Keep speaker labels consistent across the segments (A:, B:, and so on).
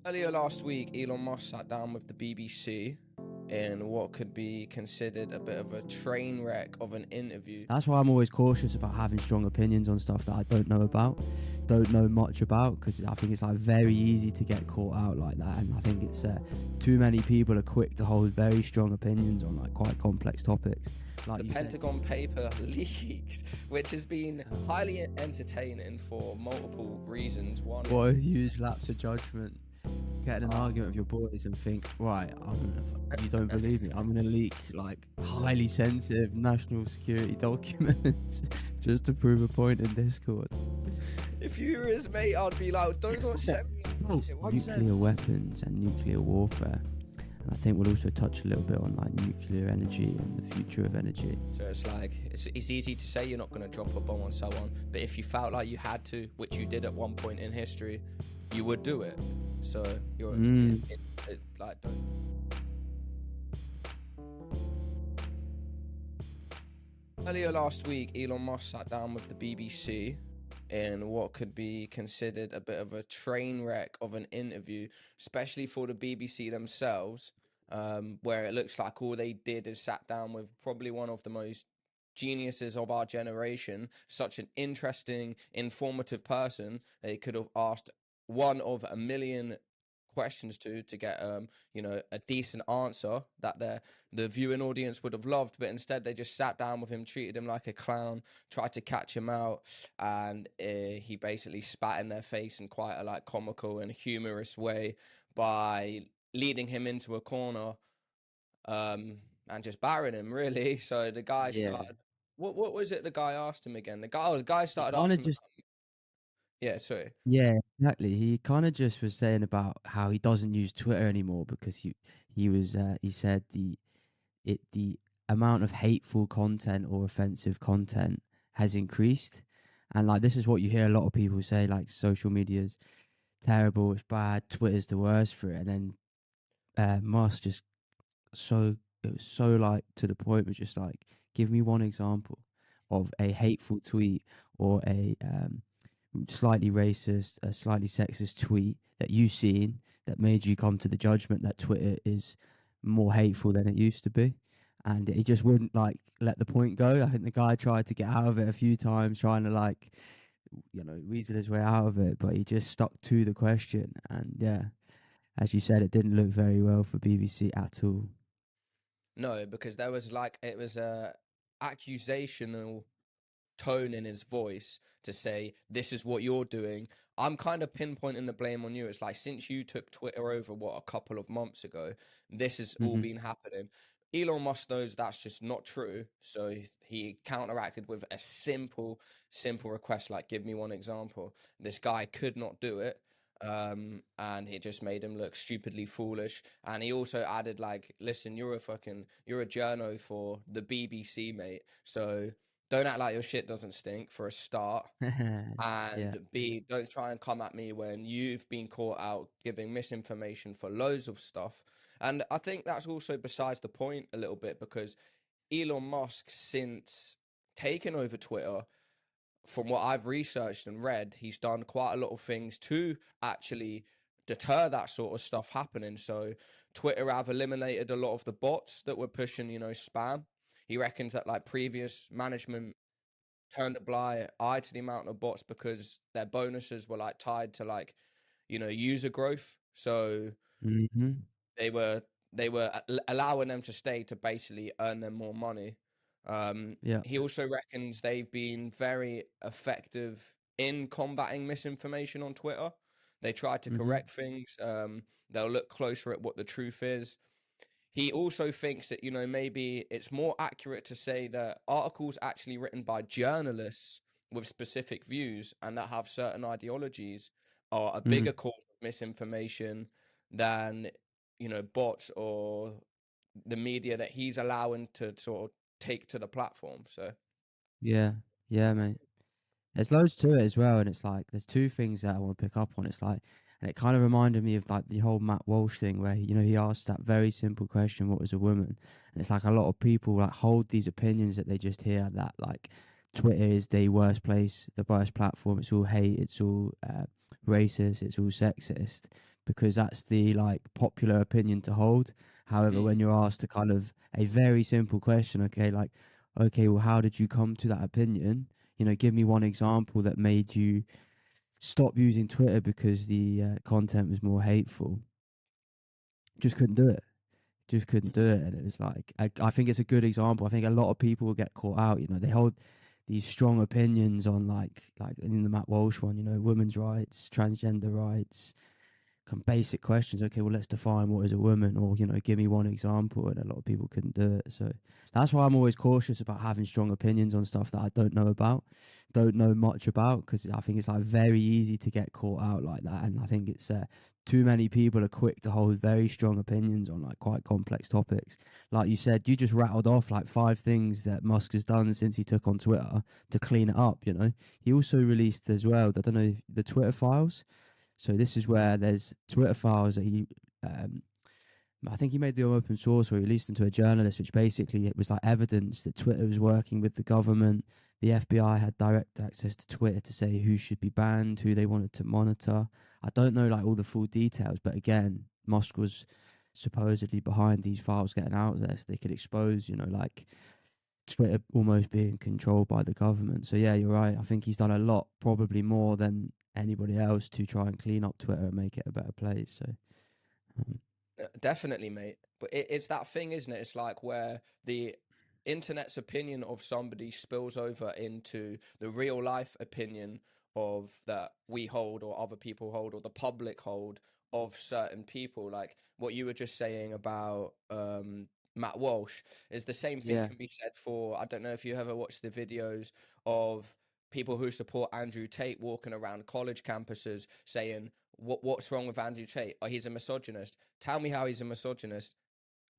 A: Earlier last week, Elon Musk sat down with the BBC in what could be considered a bit of a train wreck of an interview.
B: That's why I'm always cautious about having strong opinions on stuff that I don't know much about, because I think it's like very easy to get caught out like that, and I think it's too many people are quick to hold very strong opinions on like quite complex topics. Like
A: The Pentagon paper leaked, which has been highly entertaining for multiple reasons. One,
B: what a huge lapse of judgment. Get in an argument with your boys and think, right, you don't believe me, I'm gonna leak like highly sensitive national security documents just to prove a point in Discord.
A: If you were his mate, I'd be like, don't not send me
B: nuclear weapons and nuclear warfare. And I think we'll also touch a little bit on like nuclear energy and the future of energy.
A: So it's like, it's easy to say you're not going to drop a bomb and so on, but if you felt like you had to, which you did at one point in history, you would do it. So you're like, don't. Earlier last week, Elon Musk sat down with the BBC in what could be considered a bit of a train wreck of an interview, especially for the BBC themselves, where it looks like all they did is sat down with probably one of the most geniuses of our generation, such an interesting, informative person. They could have asked one of a million questions to get a decent answer that the viewing audience would have loved, but instead they just sat down with him, treated him like a clown, tried to catch him out, and he basically spat in their face in quite a like comical and humorous way by leading him into a corner and just barring him, really. So the guy started, what was it the guy asked him again? The guy started asking him, yeah, sorry.
B: Yeah, exactly. He kind of just was saying about how he doesn't use Twitter anymore because he said the amount of hateful content or offensive content has increased, and like this is what you hear a lot of people say, like social media's terrible, it's bad, Twitter's the worst for it, and then Musk just it was so like to the point, was just like, give me one example of a hateful tweet or a slightly racist, a slightly sexist tweet that you've seen that made you come to the judgment that Twitter is more hateful than it used to be. And he just wouldn't like let the point go. I think the guy tried to get out of it a few times, trying to like, weasel his way out of it, but he just stuck to the question. And yeah, as you said, it didn't look very well for BBC at all.
A: No, because there was like, it was a accusational tone in his voice to say, this is what you're doing. I'm kind of pinpointing the blame on you. It's like, since you took Twitter over, a couple of months ago, this has all been happening. Elon Musk knows that's just not true, so he counteracted with a simple request, like, give me one example. This guy could not do it, and it just made him look stupidly foolish. And he also added, like, listen, you're a journo for the BBC, mate, so don't act like your shit doesn't stink, for a start. And B, don't try and come at me when you've been caught out giving misinformation for loads of stuff. And I think that's also besides the point a little bit, because Elon Musk, since taking over Twitter, from what I've researched and read, he's done quite a lot of things to actually deter that sort of stuff happening. So Twitter have eliminated a lot of the bots that were pushing, spam. He reckons that like previous management turned a blind eye to the amount of bots because their bonuses were like tied to like, user growth. So they were allowing them to stay to basically earn them more money. He also reckons they've been very effective in combating misinformation on Twitter. They try to correct things. They'll look closer at what the truth is. He also thinks that, maybe it's more accurate to say that articles actually written by journalists with specific views and that have certain ideologies are a bigger cause of misinformation than, bots or the media that he's allowing to sort of take to the platform. So
B: yeah, mate. There's loads to it as well, and it's like there's two things that I want to pick up on. It's like, and it kind of reminded me of like the whole Matt Walsh thing where he asked that very simple question, what was a woman? And it's like a lot of people like hold these opinions that they just hear, that like Twitter is the worst place, the worst platform, it's all hate, it's all racist, it's all sexist. because that's the like popular opinion to hold. However, when you're asked a kind of a very simple question, okay, like, okay, well, how did you come to that opinion? You know, give me one example that made you stop using Twitter because the content was more hateful. Just couldn't do it. Just couldn't do it. And it was like, I think it's a good example. I think a lot of people will get caught out. You know, they hold these strong opinions on like in the Matt Walsh one, you know, women's rights, transgender rights, basic questions. Okay, well, let's define what is a woman, or you know, give me one example. And a lot of people couldn't do it. So that's why I'm always cautious about having strong opinions on stuff that I don't know about, don't know much about, because I think it's like very easy to get caught out like that. And I think it's too many people are quick to hold very strong opinions on like quite complex topics. Like you said, you just rattled off like 5 things that Musk has done since he took on Twitter to clean it up. You know, he also released as well, I don't know, the Twitter files. So this is where there's Twitter files that he, I think he made them open source, or he released them to a journalist, which basically it was like evidence that Twitter was working with the government. The FBI had direct access to Twitter to say who should be banned, who they wanted to monitor. I don't know like all the full details, but again, Musk was supposedly behind these files getting out there so they could expose, you know, like Twitter almost being controlled by the government. So yeah, you're right. I think he's done a lot, probably more than anybody else, to try and clean up Twitter and make it a better place. So um,
A: Definitely, mate. But it's that thing, isn't it? It's like where the internet's opinion of somebody spills over into the real life opinion of that we hold, or other people hold, or the public hold of certain people. Like what you were just saying about Matt Walsh is the same thing
B: yeah,
A: can be said for, I don't know if you ever watched the videos of people who support Andrew Tate walking around college campuses saying, what's wrong with Andrew Tate? Oh, he's a misogynist. Tell me how he's a misogynist.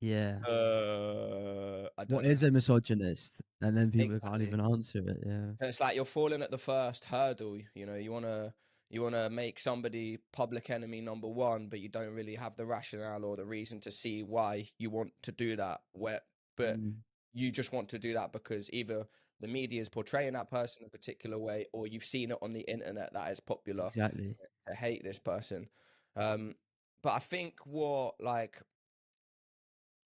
B: yeah.
A: I
B: What
A: don't know
B: is
A: how
B: a
A: to.
B: misogynist? And then people can't
A: Exactly.
B: even answer it. Yeah.
A: And it's like you're falling at the first hurdle. You know, you wanna make somebody public enemy number one, but you don't really have the rationale or the reason to see why you want to do that. But
B: Mm,
A: you just want to do that because either the media is portraying that person a particular way, or you've seen it on the internet that is popular
B: exactly.
A: to hate this person. Um, but I think what like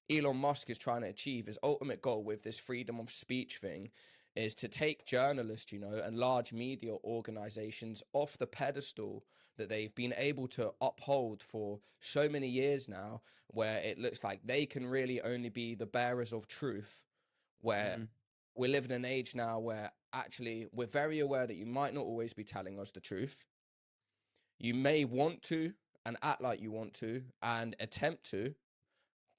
A: Elon Musk is trying to achieve, his ultimate goal with this freedom of speech thing, is to take journalists, you know, and large media organizations off the pedestal that they've been able to uphold for so many years now, where it looks like they can really only be the bearers of truth, where
B: Mm,
A: we live in an age now where actually we're very aware that you might not always be telling us the truth. You may want to and act like you want to and attempt to,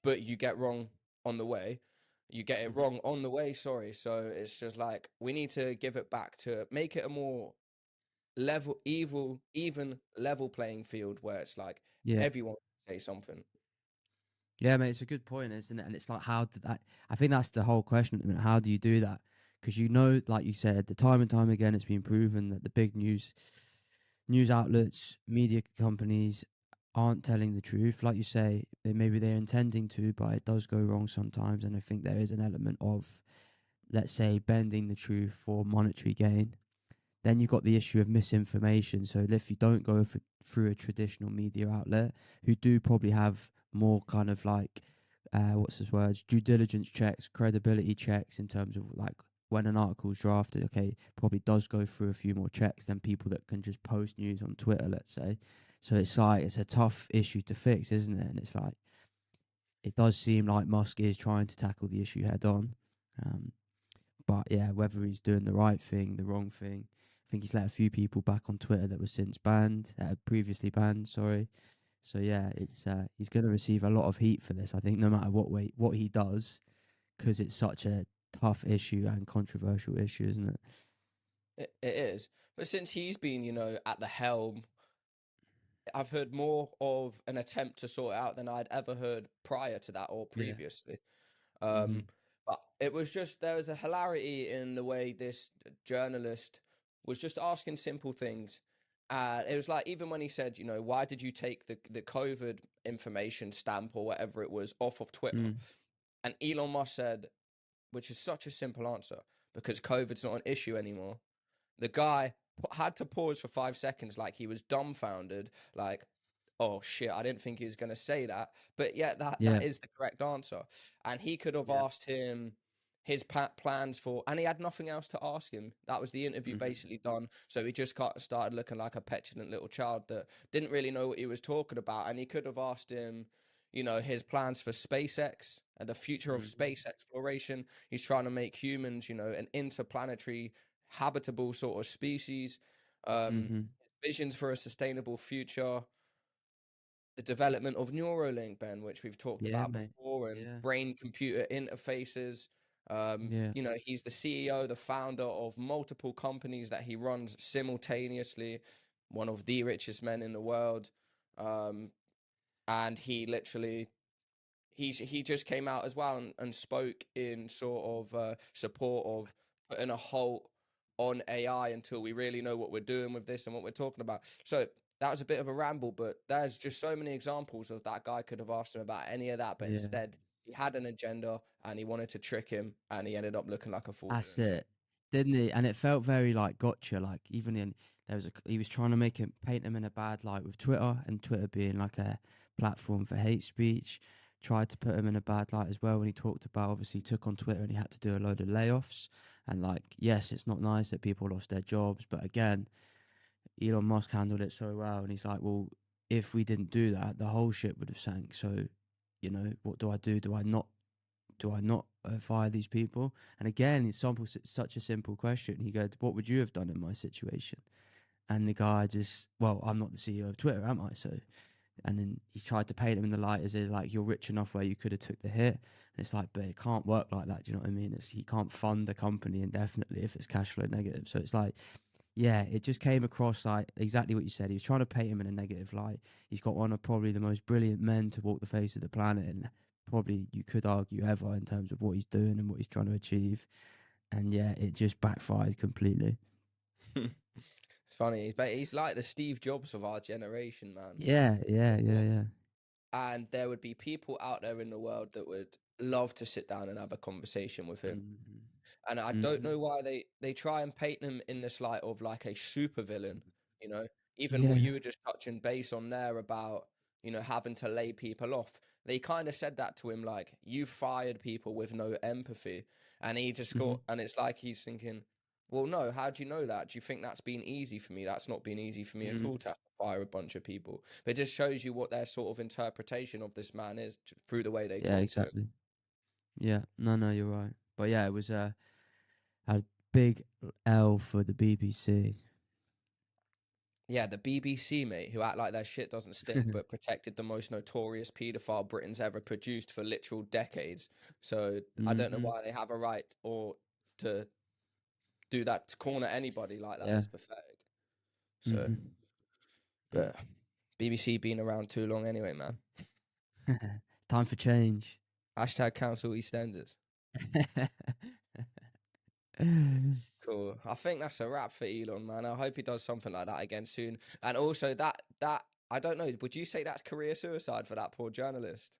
A: but you get wrong on the way. You get it
B: mhm.
A: wrong on the way, sorry. So it's just like we need to give it back to make it a more even level playing field where it's like
B: Yeah.
A: everyone can say something.
B: Yeah, mate, it's a good point, isn't it? And it's like, how did that? I think that's the whole question. I mean, how do you do that? Because you know, like you said, the time and time again, it's been proven that the big news outlets, media companies aren't telling the truth. Like you say, maybe they're intending to, but it does go wrong sometimes. And I think there is an element of, let's say, bending the truth for monetary gain. Then you've got the issue of misinformation. So if you don't go through a traditional media outlet, who do probably have more kind of like, what's his words, due diligence checks, credibility checks in terms of like when an article's drafted, okay, probably does go through a few more checks than people that can just post news on Twitter, let's say. So it's like, it's a tough issue to fix, isn't it? And it's like, it does seem like Musk is trying to tackle the issue head on. Um, but yeah, whether he's doing the right thing, the wrong thing. I think he's let a few people back on Twitter that were since banned, previously banned. Sorry. So yeah, it's he's going to receive a lot of heat for this. I think no matter what he does, because it's such a tough issue and controversial issue, isn't it?
A: It is. But since he's been, you know, at the helm, I've heard more of an attempt to sort it out than I'd ever heard prior to that or
B: Yeah.
A: previously.
B: Mhm.
A: But it was just there was a hilarity in the way this journalist was just asking simple things. It was like even when he said, you know, why did you take the COVID information stamp or whatever it was off of Twitter?
B: Mm.
A: And Elon Musk said, which is such a simple answer, because COVID's not an issue anymore. The guy had to pause for 5 seconds, like he was dumbfounded, like oh shit, I didn't think he was going to say that. But yeah,
B: Yeah.
A: that is the correct answer. And he could have
B: Yeah.
A: asked him his plans for, and he had nothing else to ask him. That was the interview
B: Mhm.
A: basically done. So he just started looking like a petulant little child that didn't really know what he was talking about. And he could have asked him, you know, his plans for SpaceX and the future of
B: Mhm.
A: space exploration. He's trying to make humans, you know, an interplanetary habitable sort of species. Um,
B: Mhm.
A: Visions for a sustainable future, the development of Neuralink, Ben, which we've talked
B: Yeah,
A: about
B: mate.
A: before, and
B: Yeah.
A: brain-computer interfaces.
B: Yeah.
A: You know, he's the CEO, the founder of multiple companies that he runs simultaneously, one of the richest men in the world. Um, and he literally he just came out as well and spoke in sort of support of putting a halt on AI until we really know what we're doing with this and what we're talking about. So that was a bit of a ramble, but there's just so many examples of that guy could have asked him about any of that, but
B: Yeah.
A: instead he had an agenda and he wanted to trick him and he ended up looking like a fool
B: That's
A: doing it.
B: it, didn't he? And it felt very like gotcha. Like even in there was he was trying to make him paint him in a bad light with Twitter, and Twitter being like a platform for hate speech. Tried to put him in a bad light as well when he talked about obviously he took on Twitter and he had to do a load of layoffs. And like, yes, it's not nice that people lost their jobs, but again, Elon Musk handled it so well, and he's like, well, if we didn't do that, the whole ship would have sank. So, you know, what do I do? Do I not fire these people? And again, it's such a simple question. He goes, what would you have done in my situation? And the guy just, well, I'm not the CEO of Twitter, am I? So, and then he tried to paint him in the light as if like you're rich enough where you could have took the hit. And it's like, but it can't work like that. Do you know what I mean? He can't fund the company indefinitely if it's cash flow negative. So it's like, yeah, it just came across like exactly what you said. He was trying to paint him in a negative light. He's got one of probably the most brilliant men to walk the face of the planet, and probably you could argue ever in terms of what he's doing and what he's trying to achieve. And yeah, it just backfired completely.
A: It's funny, but he's like the Steve Jobs of our generation, man.
B: Yeah, yeah, yeah,
A: Sort of.
B: yeah.
A: And there would be people out there in the world that would love to sit down and have a conversation with him.
B: Hmm.
A: And I don't
B: Hmm.
A: know why they try and paint him in this light of like a supervillain, you know. Even what
B: Yeah.
A: you were just touching base on there about, you know, having to lay people off. They kind of said that to him like, you fired people with no empathy. And he just
B: Hmm.
A: got, and it's like he's thinking, well, no, how do you know that? Do you think that's been easy for me? That's not been easy for me at
B: Hmm.
A: all to have to fire a bunch of people. But it just shows you what their sort of interpretation of this man is through the way they
B: Yeah,
A: talk to him.
B: exactly. Yeah, no, you're right. But yeah, it was a big L for the BBC.
A: Yeah, the BBC, mate, who act like their shit doesn't stink, but protected the most notorious paedophile Britain's ever produced for literal decades. So I don't know
B: Hmm.
A: why they have a right or to do that to corner anybody like that.
B: Yeah.
A: It's pathetic. So,
B: Hmm. Yeah.
A: but BBC been around too long anyway, man.
B: Time for change.
A: Hashtag cancel EastEnders. Cool. I think that's a wrap for Elon, man. I hope he does something like that again soon. And also that I don't know. Would you say that's career suicide for that poor journalist?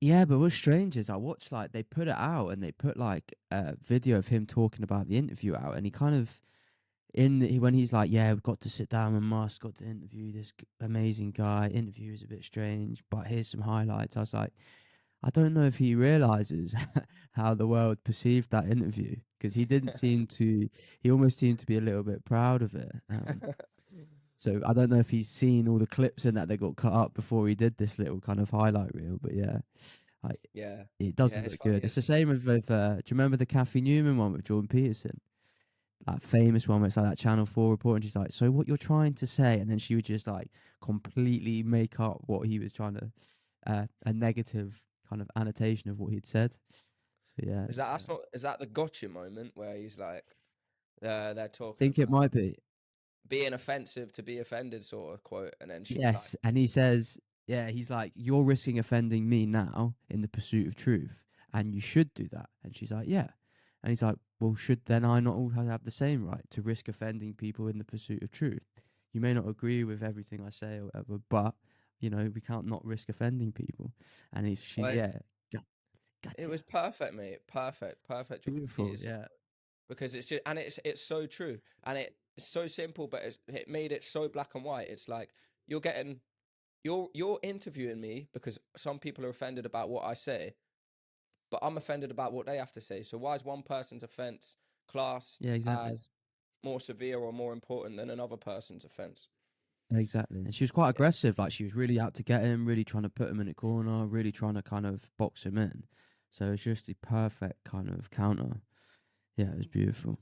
B: Yeah, but what's strange is I watched like they put it out and they put like a video of him talking about the interview out, and he kind of when he's like, yeah, we've got to sit down with Musk, got to interview this amazing guy. Interview is a bit strange, but here's some highlights. I was like, I don't know if he realizes how the world perceived that interview, because he didn't seem to. He almost seemed to be a little bit proud of it. So I don't know if he's seen all the clips in that got cut up before he did this little kind of highlight reel. But yeah, I,
A: Yeah.
B: it
A: Yeah,
B: doesn't
A: it's
B: look
A: funny,
B: good. It's the
A: isn't it?
B: same with do you remember the Kathy Newman one with Jordan Peterson? That famous one where it's like that Channel 4 report, and she's like, so what you're trying to say? And then she would just like completely make up what he was trying to, a negative kind of annotation of what he'd said. So yeah,
A: Is that that's not is that the gotcha moment where he's like they're
B: I
A: talking
B: think it
A: about
B: might be.
A: being offensive to be offended sort of quote, and then she's like,
B: Yes, and he says, yeah, he's like, you're risking offending me now in the pursuit of truth, and you should do that. And she's like, yeah. And he's like, well, should then I not also have the same right to risk offending people in the pursuit of truth? You may not agree with everything I say or whatever, but you know we can't not risk offending people. And she's
A: well,
B: yeah,
A: it
B: gotcha,
A: was perfect, mate. Perfect Jordan
B: beautiful,
A: Peterson.
B: yeah,
A: Because it's just and it's so true and it's so simple, but it made it so black and white. It's like you're getting you're interviewing me because some people are offended about what I say, but I'm offended about what they have to say. So why is one person's offense classed
B: Yeah, exactly.
A: as more severe or more important than another person's offense?
B: Exactly. And she was quite
A: Yeah.
B: aggressive. Like she was really out to get him, really trying to put him in a corner, really trying to kind of box him in. So it's just the perfect kind of counter. Yeah, it was beautiful.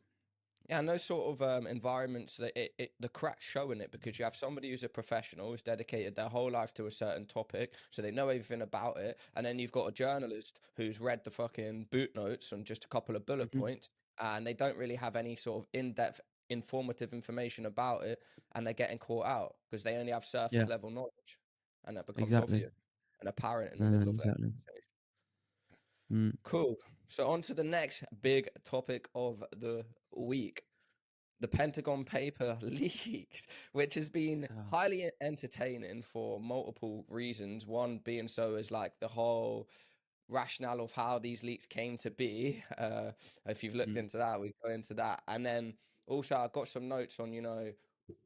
A: Yeah, and those sort of environments, that the cracks show in it because you have somebody who's a professional who's dedicated their whole life to a certain topic, so they know everything about it, and then you've got a journalist who's read the fucking boot notes on just a couple of bullet
B: Mhm.
A: points, and they don't really have any sort of in-depth, informative information about it, and they're getting caught out because they only have surface
B: Yeah,
A: level knowledge, and that becomes
B: exactly.
A: obvious and apparent in the
B: No,
A: middle of that
B: exactly.
A: conversation.
B: Mm.
A: Cool. So on to the next big topic of the week. The Pentagon paper leaks, which has been
B: So,
A: highly entertaining for multiple reasons. One being so is like the whole rationale of how these leaks came to be. If you've looked
B: mm,
A: into that, we go into that. And then also I've got some notes on,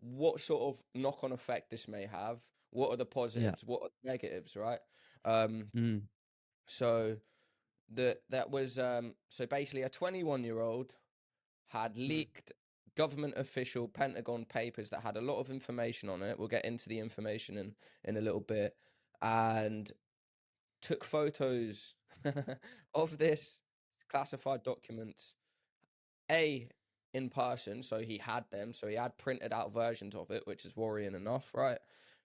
A: what sort of knock-on effect this may have. What are the
B: yeah.
A: positives? What are the negatives, right? Um,
B: Mm,
A: so that was so basically a 21-year-old had
B: mm,
A: leaked government official Pentagon papers that had a lot of information on it. We'll get into the information in a little bit, and took photos of this classified documents, a in person, so he had them, so he had printed out versions of it, which is worrying enough, right?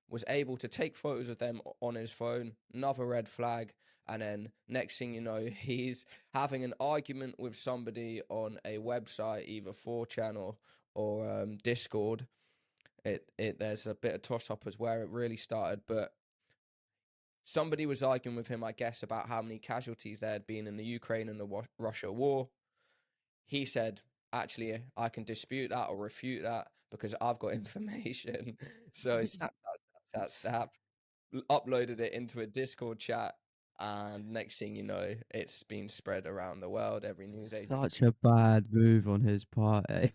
A: Was able to take photos of them on his phone, another red flag. And then next thing you know, he's having an argument with somebody on a website, either 4chan or Discord. It there's a bit of toss up as where it really started, but somebody was arguing with him, I guess, about how many casualties there had been in the Ukraine and the Russia war. He said, actually, I can dispute that or refute that because I've got information. So he snapped that snap, uploaded it into a Discord chat, and next thing you know, it's been spread around the world. Every news
B: Such
A: agency.
B: a bad move on his part. Eh?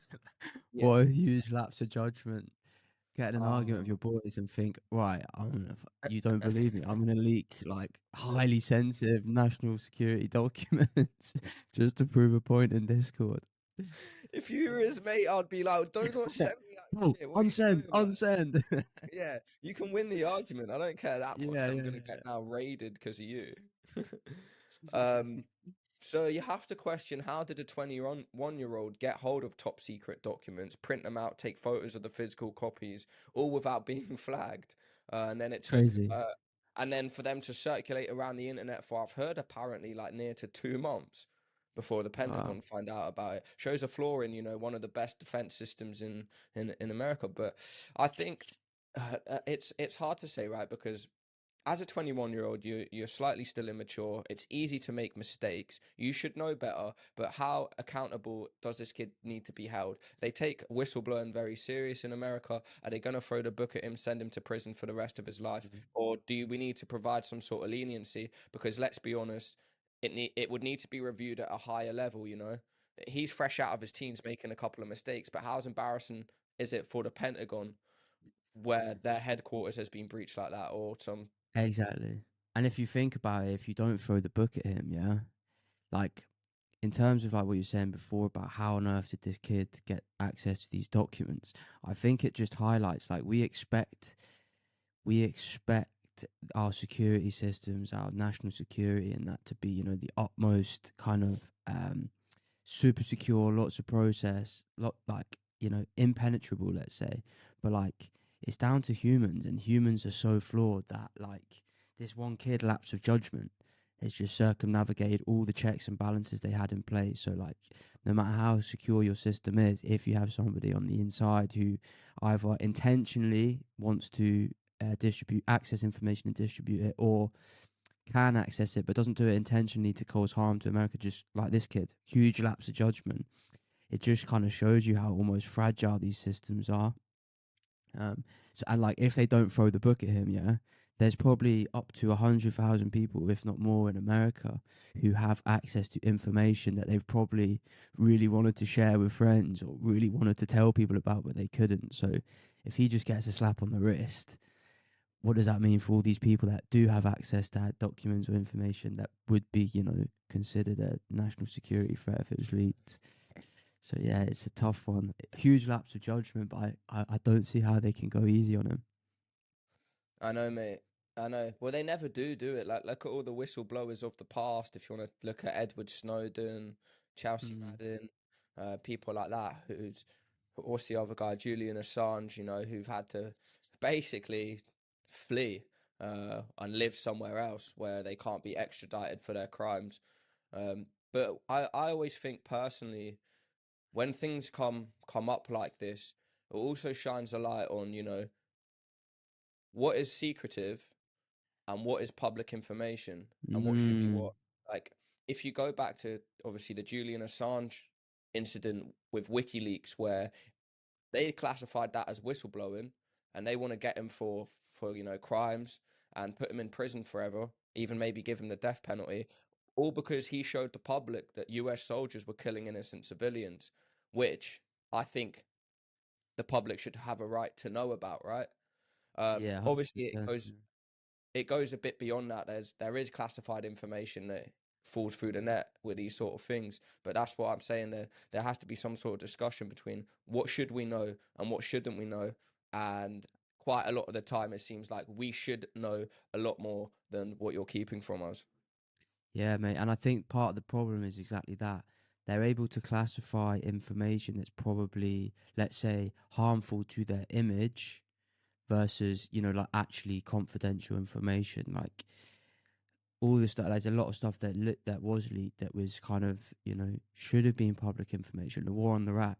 A: Yeah.
B: What a huge lapse of judgment. Get in an argument with
A: Oh.
B: your boys and think, right, you don't believe me. I'm gonna leak like highly sensitive national security documents just to prove a point in Discord.
A: If you were his mate, I'd be like, do not send me that
B: Oh,
A: shit. What are you
B: unsend,
A: doing, man?
B: unsend.
A: Yeah, you can win the argument. I don't care that much.
B: Yeah,
A: I'm
B: yeah,
A: gonna get
B: yeah.
A: now raided because of you. um, So you have to question, how did a 21-year-old get hold of top secret documents, print them out, take photos of the physical copies, all without being flagged? And then it took,
B: Crazy.
A: and then for them to circulate around the internet for, I've heard, apparently like near to 2 months before the
B: Wow.
A: Pentagon find out about it. Shows a flaw in, one of the best defense systems in America. But I think it's hard to say, right? Because as a 21-year-old, you're slightly still immature. It's easy to make mistakes. You should know better, but how accountable does this kid need to be held? They take whistleblowing very serious in America. Are they going to throw the book at him, send him to prison for the rest of his life?
B: Mhm.
A: Or do we need to provide some sort of leniency? Because let's be honest, it would need to be reviewed at a higher level, He's fresh out of his teens making a couple of mistakes, but how embarrassing is it for the Pentagon where their headquarters has been breached like that, or some.
B: Exactly. And if you think about it, if you don't throw the book at him, yeah, like in terms of like what you were saying before about how on earth did this kid get access to these documents, I think it just highlights like we expect our security systems, our national security, and that to be, the utmost kind of super secure, lots of process, lot like impenetrable, let's say. But like it's down to humans, and humans are so flawed that like this one kid lapse of judgment has just circumnavigated all the checks and balances they had in place. So like no matter how secure your system is, if you have somebody on the inside who either intentionally wants to distribute access information and distribute it, or can access it but doesn't do it intentionally to cause harm to America, just like this kid, huge lapse of judgment. It just kind of shows you how almost fragile these systems are. So and like if they don't throw the book at him, yeah, there's probably up to 100,000 people, if not more, in America who have access to information that they've probably really wanted to share with friends or really wanted to tell people about, but they couldn't. So if he just gets a slap on the wrist, what does that mean for all these people that do have access to documents or information that would be, considered a national security threat if it was leaked? So yeah, it's a tough one. Huge lapse of judgment, but I don't see how they can go easy on him.
A: I know, mate. I know. Well, they never do it. Like, look at all the whistleblowers of the past. If you want to look at Edward Snowden, Chelsea
B: Mm.
A: Madden, people like that. What's the other guy? Julian Assange. Who've had to basically flee and live somewhere else where they can't be extradited for their crimes. But I always think personally, when things come up like this, it also shines a light on what is secretive and what is public information and what should be
B: Mm.
A: what. Like, if you go back to obviously the Julian Assange incident with WikiLeaks, where they classified that as whistleblowing, and they want to get him for crimes and put him in prison forever, even maybe give him the death penalty, all because he showed the public that US soldiers were killing innocent civilians, which I think the public should have a right to know about, right?
B: Yeah,
A: Obviously,
B: 100%.
A: it goes a bit beyond that. There is classified information that falls through the net with these sort of things, but that's what I'm saying. There has to be some sort of discussion between what should we know and what shouldn't we know, and quite a lot of the time it seems like we should know a lot more than what you're keeping from us.
B: Yeah, mate. And I think part of the problem is exactly that. They're able to classify information that's probably, let's say, harmful to their image versus, like actually confidential information. Like all the stuff, there's a lot of stuff that was leaked that was kind of, should have been public information. The war on Iraq,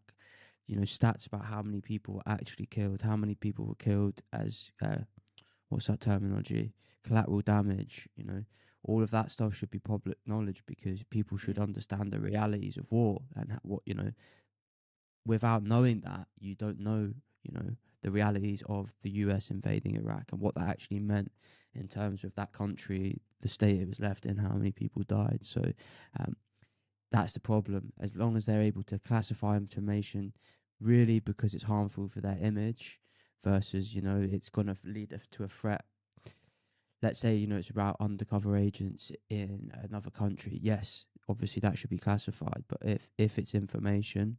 B: stats about how many people were actually killed, how many people were killed as, what's that terminology? Collateral damage, all of that stuff should be public knowledge because people should understand the realities of war and what, without knowing that, you don't know, the realities of the US invading Iraq and what that actually meant in terms of that country, the state it was left in, how many people died. So um, that's the problem. As long as they're able to classify information really because it's harmful for their image versus, it's going to lead to a threat. Let's say, it's about undercover agents in another country. Yes, obviously that should be classified. But if it's information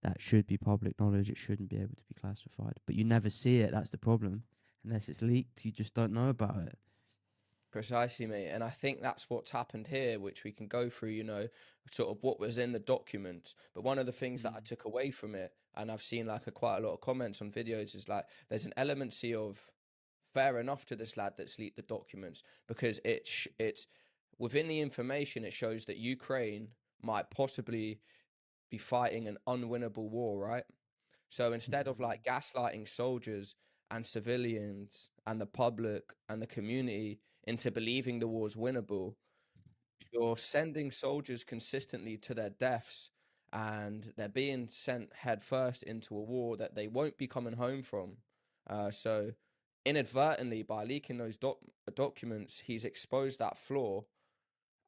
B: that should be public knowledge, it shouldn't be able to be classified. But you never see it. That's the problem. Unless it's leaked, you just don't know about it.
A: Precisely, mate. And I think that's what's happened here, which we can go through, sort of what was in the documents. But one of the things that I took away from it, and I've seen like quite a lot of comments on videos, is like there's an elemency of fair enough to this lad that's leaked the documents, because it's within the information, it shows that Ukraine might possibly be fighting an unwinnable war, right? So instead of like gaslighting soldiers and civilians and the public and the community into believing the war's winnable, you're sending soldiers consistently to their deaths, and they're being sent headfirst into a war that they won't be coming home from. So inadvertently, by leaking those documents, he's exposed that flaw,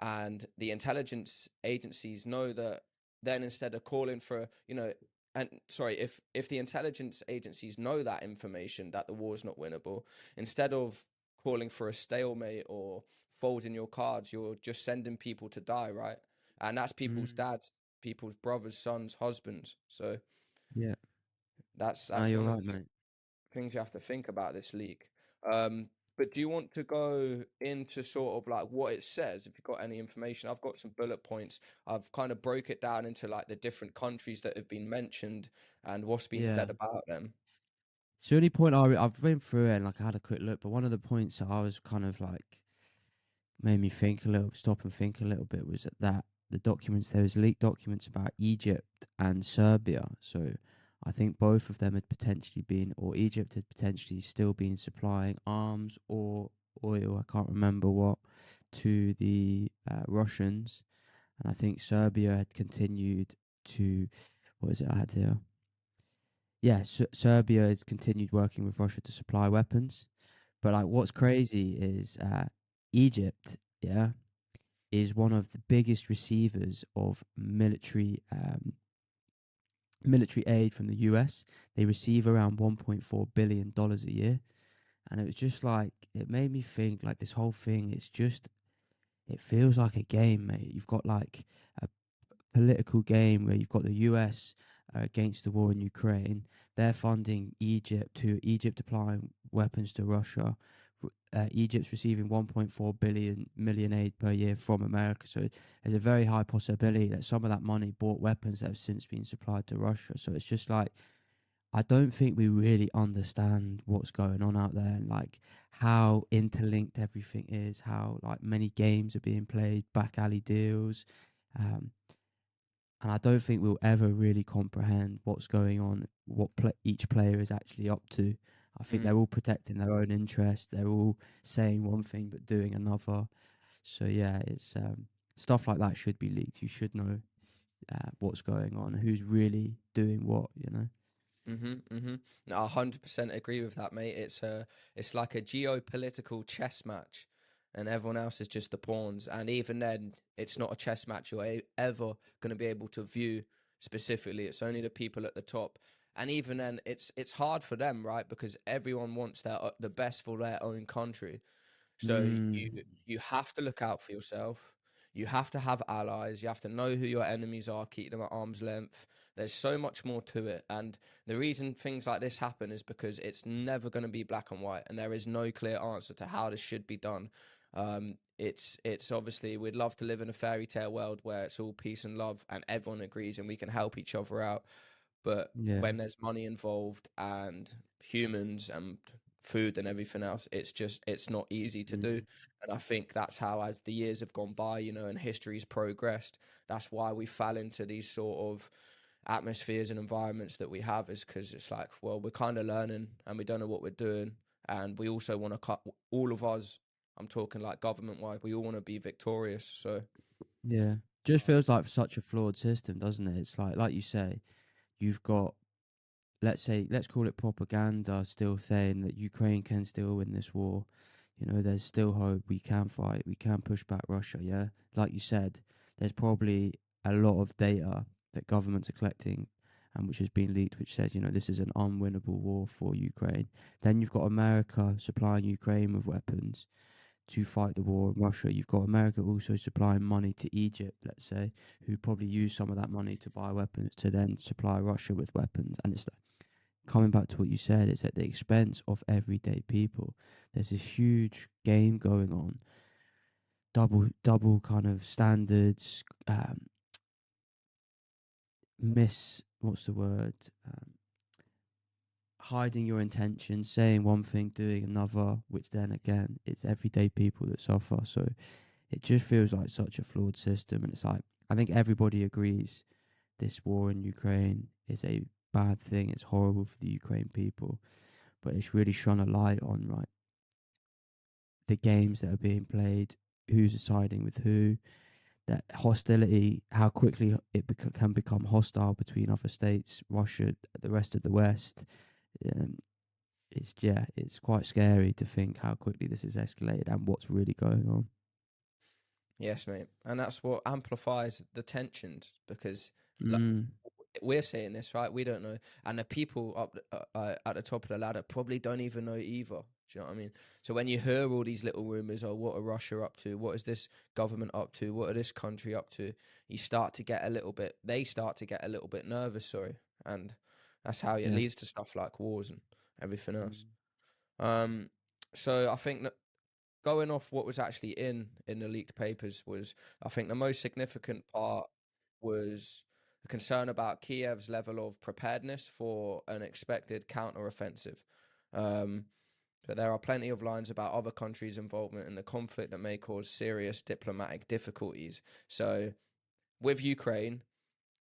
A: and the intelligence agencies know that. Then instead of calling for, and sorry, if the intelligence agencies know that information, that the war's not winnable, instead of calling for a stalemate or folding your cards, you're just sending people to die, right? And that's people's
B: Mm.
A: dads, people's brothers, sons, husbands. So
B: Yeah. No,
A: that's
B: you're
A: one of
B: right,
A: the
B: mate.
A: things you have to think about this leak. But do you want to go into sort of like what it says? If you've got any information, I've got some bullet points. I've kind of broke it down into like the different countries that have been mentioned and what's been
B: Yeah.
A: said about them.
B: So the only point I've been through it and like I had a quick look, but one of the points that I was kind of like made me stop and think a little bit was that the documents, there was leaked documents about Egypt and Serbia. So I think both of them had potentially been, or Egypt had potentially still been supplying arms or oil, I can't remember what, to the Russians. And I think Serbia had continued to, what is it I had here? Yeah, Serbia has continued working with Russia to supply weapons. But like, what's crazy is Egypt, yeah, is one of the biggest receivers of military aid from the US. They receive around $1.4 billion a year, And it was just like, it made me think like this whole thing, it feels like a game, mate. You've got like a political game where you've got the US against the war in Ukraine. They're funding Egypt applying weapons to Russia. Egypt's receiving 1.4 million aid per year from America. So there's a very high possibility that some of that money bought weapons that have since been supplied to Russia. So it's just like, I don't think we really understand what's going on out there and like how interlinked everything is, how like many games are being played, back alley deals. Um, and I don't think we'll ever really comprehend what's going on, what each player is actually up to. I think
A: Mm.
B: they're all protecting their own interests. They're all saying one thing but doing another. So yeah, it's stuff like that should be leaked. You should know what's going on, who's really doing what. You know.
A: No, I 100% agree with that, mate. It's like a geopolitical chess match, and everyone else is just the pawns. And even then, it's not a chess match you're ever going to be able to view specifically. It's only the people at the top. And even then, it's hard for them, right? Because everyone wants the best for their own country. So
B: Mm,
A: you have to look out for yourself. You have to have allies. You have to know who your enemies are, keep them at arm's length. There's so much more to it. And the reason things like this happen is because it's never going to be black and white, and there is no clear answer to how this should be done. It's obviously we'd love to live in a fairy tale world where it's all peace and love and everyone agrees and we can help each other out. But
B: yeah.
A: when there's money involved and humans and food and everything else, it's not easy to do.
B: Mm,
A: And I think that's how, as the years have gone by, and history's progressed, that's why we fell into these sort of atmospheres and environments that we have, is because it's like, well, we're kind of learning and we don't know what we're doing. And we also want to cut all of us, I'm talking like government wide, we all want to be victorious. So,
B: yeah. Just feels like such a flawed system, doesn't it? It's like you say, you've got, let's call it propaganda, still saying that Ukraine can still win this war. There's still hope. We can fight. We can push back Russia. Yeah, like you said, there's probably a lot of data that governments are collecting, and which has been leaked, which says this is an unwinnable war for Ukraine. Then you've got America supplying Ukraine with weapons to fight the war in Russia. You've got America also supplying money to Egypt, let's say, who probably use some of that money to buy weapons to then supply Russia with weapons. And it's coming back to what you said, it's at the expense of everyday people. There's this huge game going on, double kind of standards, what's the word? Hiding your intentions, saying one thing, doing another, which then again, it's everyday people that suffer. So it just feels like such a flawed system. And it's like, I think everybody agrees this war in Ukraine is a bad thing. It's horrible for the Ukraine people, but it's really shone a light on the games that are being played, who's siding with who, that hostility, how quickly can become hostile between other states, Russia, the rest of the West. Um, it's quite scary to think how quickly this has escalated and what's really going on.
A: yes, mate. And that's what amplifies the tensions because, like,
B: Mm,
A: we're saying this, right? We don't know. And the people up at the top of the ladder probably don't even know either. Do you know what I mean? So when you hear all these little rumors, oh, what are Russia up to? What is this government up to? What are this country up to? They start to get a little bit nervous, sorry. And that's how it
B: yeah.
A: leads to stuff like wars and everything else.
B: Mm,
A: Um, so I think that going off what was actually in the leaked papers was, I think the most significant part was a concern about Kiev's level of preparedness for an expected counter-offensive. Um, but there are plenty of lines about other countries' involvement in the conflict that may cause serious diplomatic difficulties. So, with Ukraine,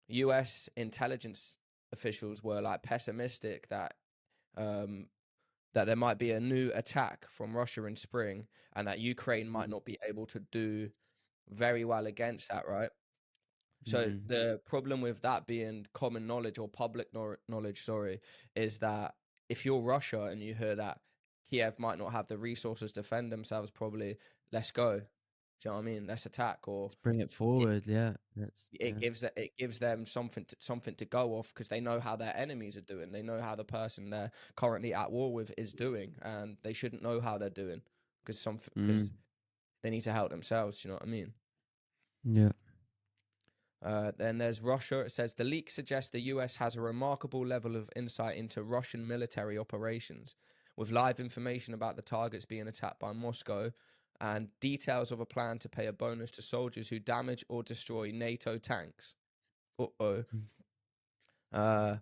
A: US intelligence officials were like pessimistic um, that there might be a new attack from Russia in spring and that Ukraine might
B: mm,
A: not be able to do very well against that, right? So
B: mm,
A: the problem with that being common knowledge or public knowledge, sorry, is that if you're Russia and you hear that Kiev might not have the resources to defend themselves, probably let's go. Do you know what I mean? Let's attack, or
B: Let's bring it
A: it,
B: forward. Yeah. That's
A: it gives them something to go off, because they know how their enemies are doing. They know how the person they're currently at war with is doing, and they shouldn't know how they're doing, because
B: mm,
A: they need to help themselves. You know what I mean?
B: yeah.
A: Then there's Russia. It says the leak suggests the US has a remarkable level of insight into Russian military operations, with live information about the targets being attacked by Moscow and details of a plan to pay a bonus to soldiers who damage or destroy NATO tanks. Uh-oh.
B: Mm.
A: Uh,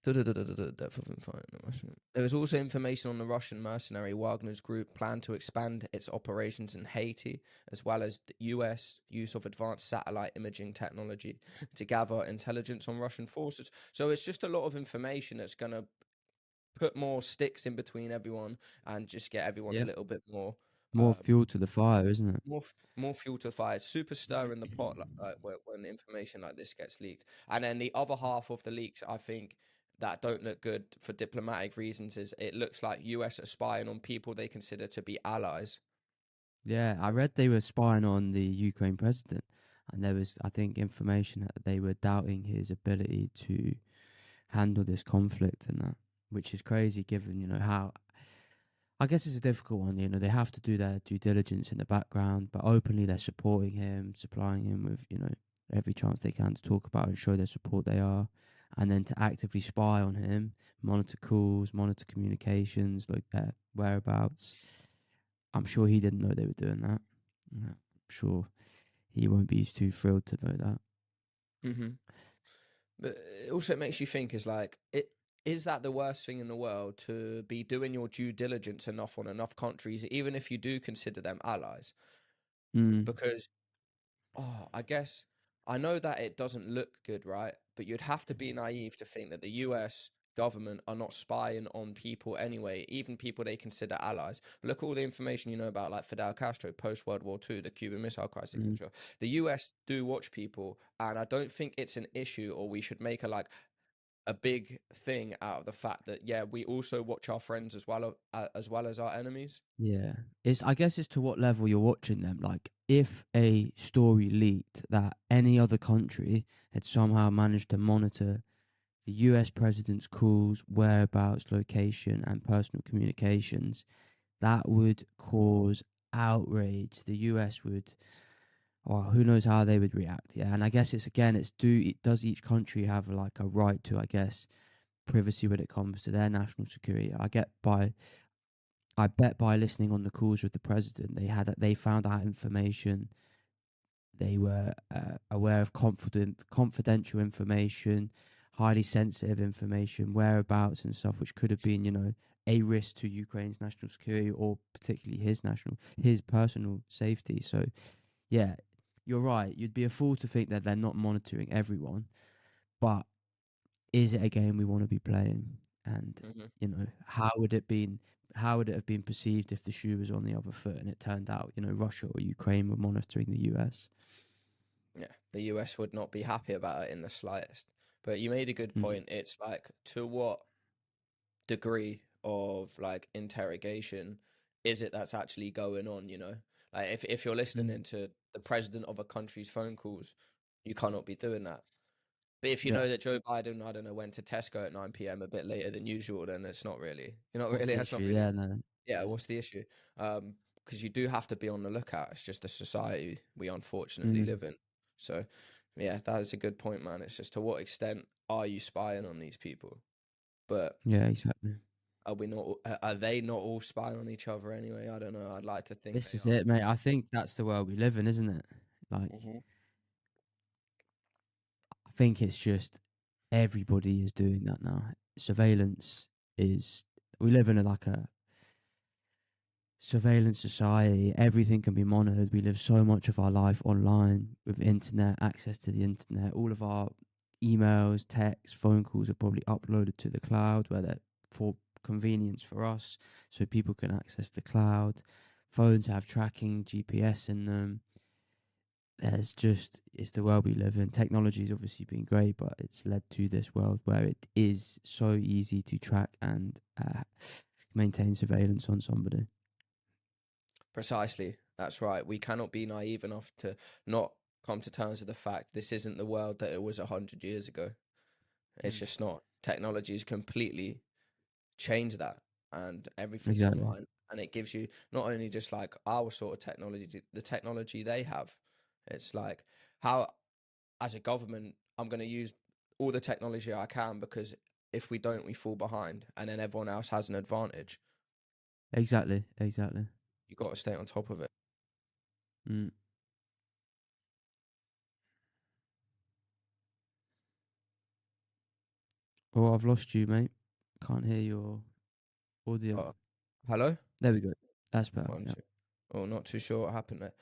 A: Depth of information. There was also information on the Russian mercenary Wagner's group plan to expand its operations in Haiti, as well as the US use of advanced satellite imaging technology to gather intelligence on Russian forces. So it's just a lot of information that's going to put more sticks in between everyone and just get everyone a
B: Yeah.
A: little bit more.
B: More fuel to the fire, isn't it?
A: More fuel to fire. It's super stir in the pot, like when information like this gets leaked. And then the other half of the leaks, I think, that don't look good for diplomatic reasons, is it looks like US are spying on people they consider to be allies.
B: Yeah, I read they were spying on the Ukraine president, and there was, I think, information that they were doubting his ability to handle this conflict and that, which is crazy given, how. I guess it's a difficult one, they have to do their due diligence in the background, but openly they're supporting him, supplying him with, every chance they can to talk about and show their support they are. And then to actively spy on him, monitor calls, monitor communications, like their whereabouts. I'm sure he didn't know they were doing that. I'm sure he won't be too thrilled to know that.
A: Mm-hmm. But it also makes you think, is like, is that the worst thing in the world, to be doing your due diligence enough on enough countries, even if you do consider them allies?
B: Mm,
A: Because I guess I know that it doesn't look good, right? But you'd have to be naive to think that the US government are not spying on people anyway, even people they consider allies. Look at all the information you know about, like Fidel Castro, post World War II, the Cuban Missile Crisis,
B: mm,
A: etc. The US do watch people, and I don't think it's an issue, or we should make a big thing out of the fact that, yeah, we also watch our friends as well as our enemies.
B: yeah. I guess it's to what level you're watching them. Like, if a story leaked that any other country had somehow managed to monitor the US president's calls, whereabouts, location, and personal communications, that would cause outrage. The US would, or who knows how they would react. Yeah, and I guess does each country have like a right to, I guess, privacy when it comes to their national security? I bet by listening on the calls with the president, they found out information. They were aware of confidential information, highly sensitive information, whereabouts and stuff, which could have been, a risk to Ukraine's national security, or particularly his personal safety. So, yeah, you're right. You'd be a fool to think that they're not monitoring everyone, but is it a game we want to be playing? And
A: Hmm.
B: how would it have been perceived if the shoe was on the other foot and it turned out, Russia or Ukraine were monitoring the US?
A: Yeah, the US would not be happy about it in the slightest. But you made a good
B: Mm,
A: point. It's like, to what degree of like interrogation is it that's actually going on, you know? Like, if you're
B: mm,
A: listening to the president of a country's phone calls, you cannot be doing that. But if you
B: yeah.
A: know that Joe Biden, I don't know, went to Tesco at 9 p.m. a bit later than usual, then it's not really, you're not
B: What's
A: really,
B: the
A: that's
B: issue?
A: not really,
B: Yeah, no.
A: yeah, what's the issue? Because you do have to be on the lookout. It's just the society we unfortunately
B: Mm,
A: live in. So, yeah, that is a good point, man. It's just, to what extent are you spying on these people? But
B: yeah, exactly.
A: are we not? Are they not all spying on each other anyway? I don't know. I'd like to think
B: This
A: they
B: is
A: are.
B: it, mate. I think that's the world we live in, isn't it? Like,
A: Hmm.
B: I think it's just everybody is doing that now. Surveillance is, we live in like a surveillance society. Everything can be monitored. We live so much of our life online with internet, access to the internet. All of our emails, texts, phone calls are probably uploaded to the cloud, where they're for convenience for us, so people can access the cloud. Phones have tracking, GPS in them. It's the world we live in. Technology's obviously been great, but it's led to this world where it is so easy to track and maintain surveillance on somebody.
A: Precisely. That's right. We cannot be naive enough to not come to terms with the fact this isn't the world that it was 100 years ago. It's
B: Mm.
A: just not. Technology's completely changed that, and everything's
B: Exactly.
A: online. And it gives you not only just like our sort of technology, the technology they have. It's like how, as a government, I'm going to use all the technology I can, because if we don't, we fall behind, and then everyone else has an advantage.
B: Exactly. Exactly.
A: You got to stay on top of it.
B: Mm. Oh, I've lost you, mate. Can't hear your audio.
A: Hello?
B: There we go. That's better.
A: One,
B: Yeah.
A: two. Oh, not too sure what happened there.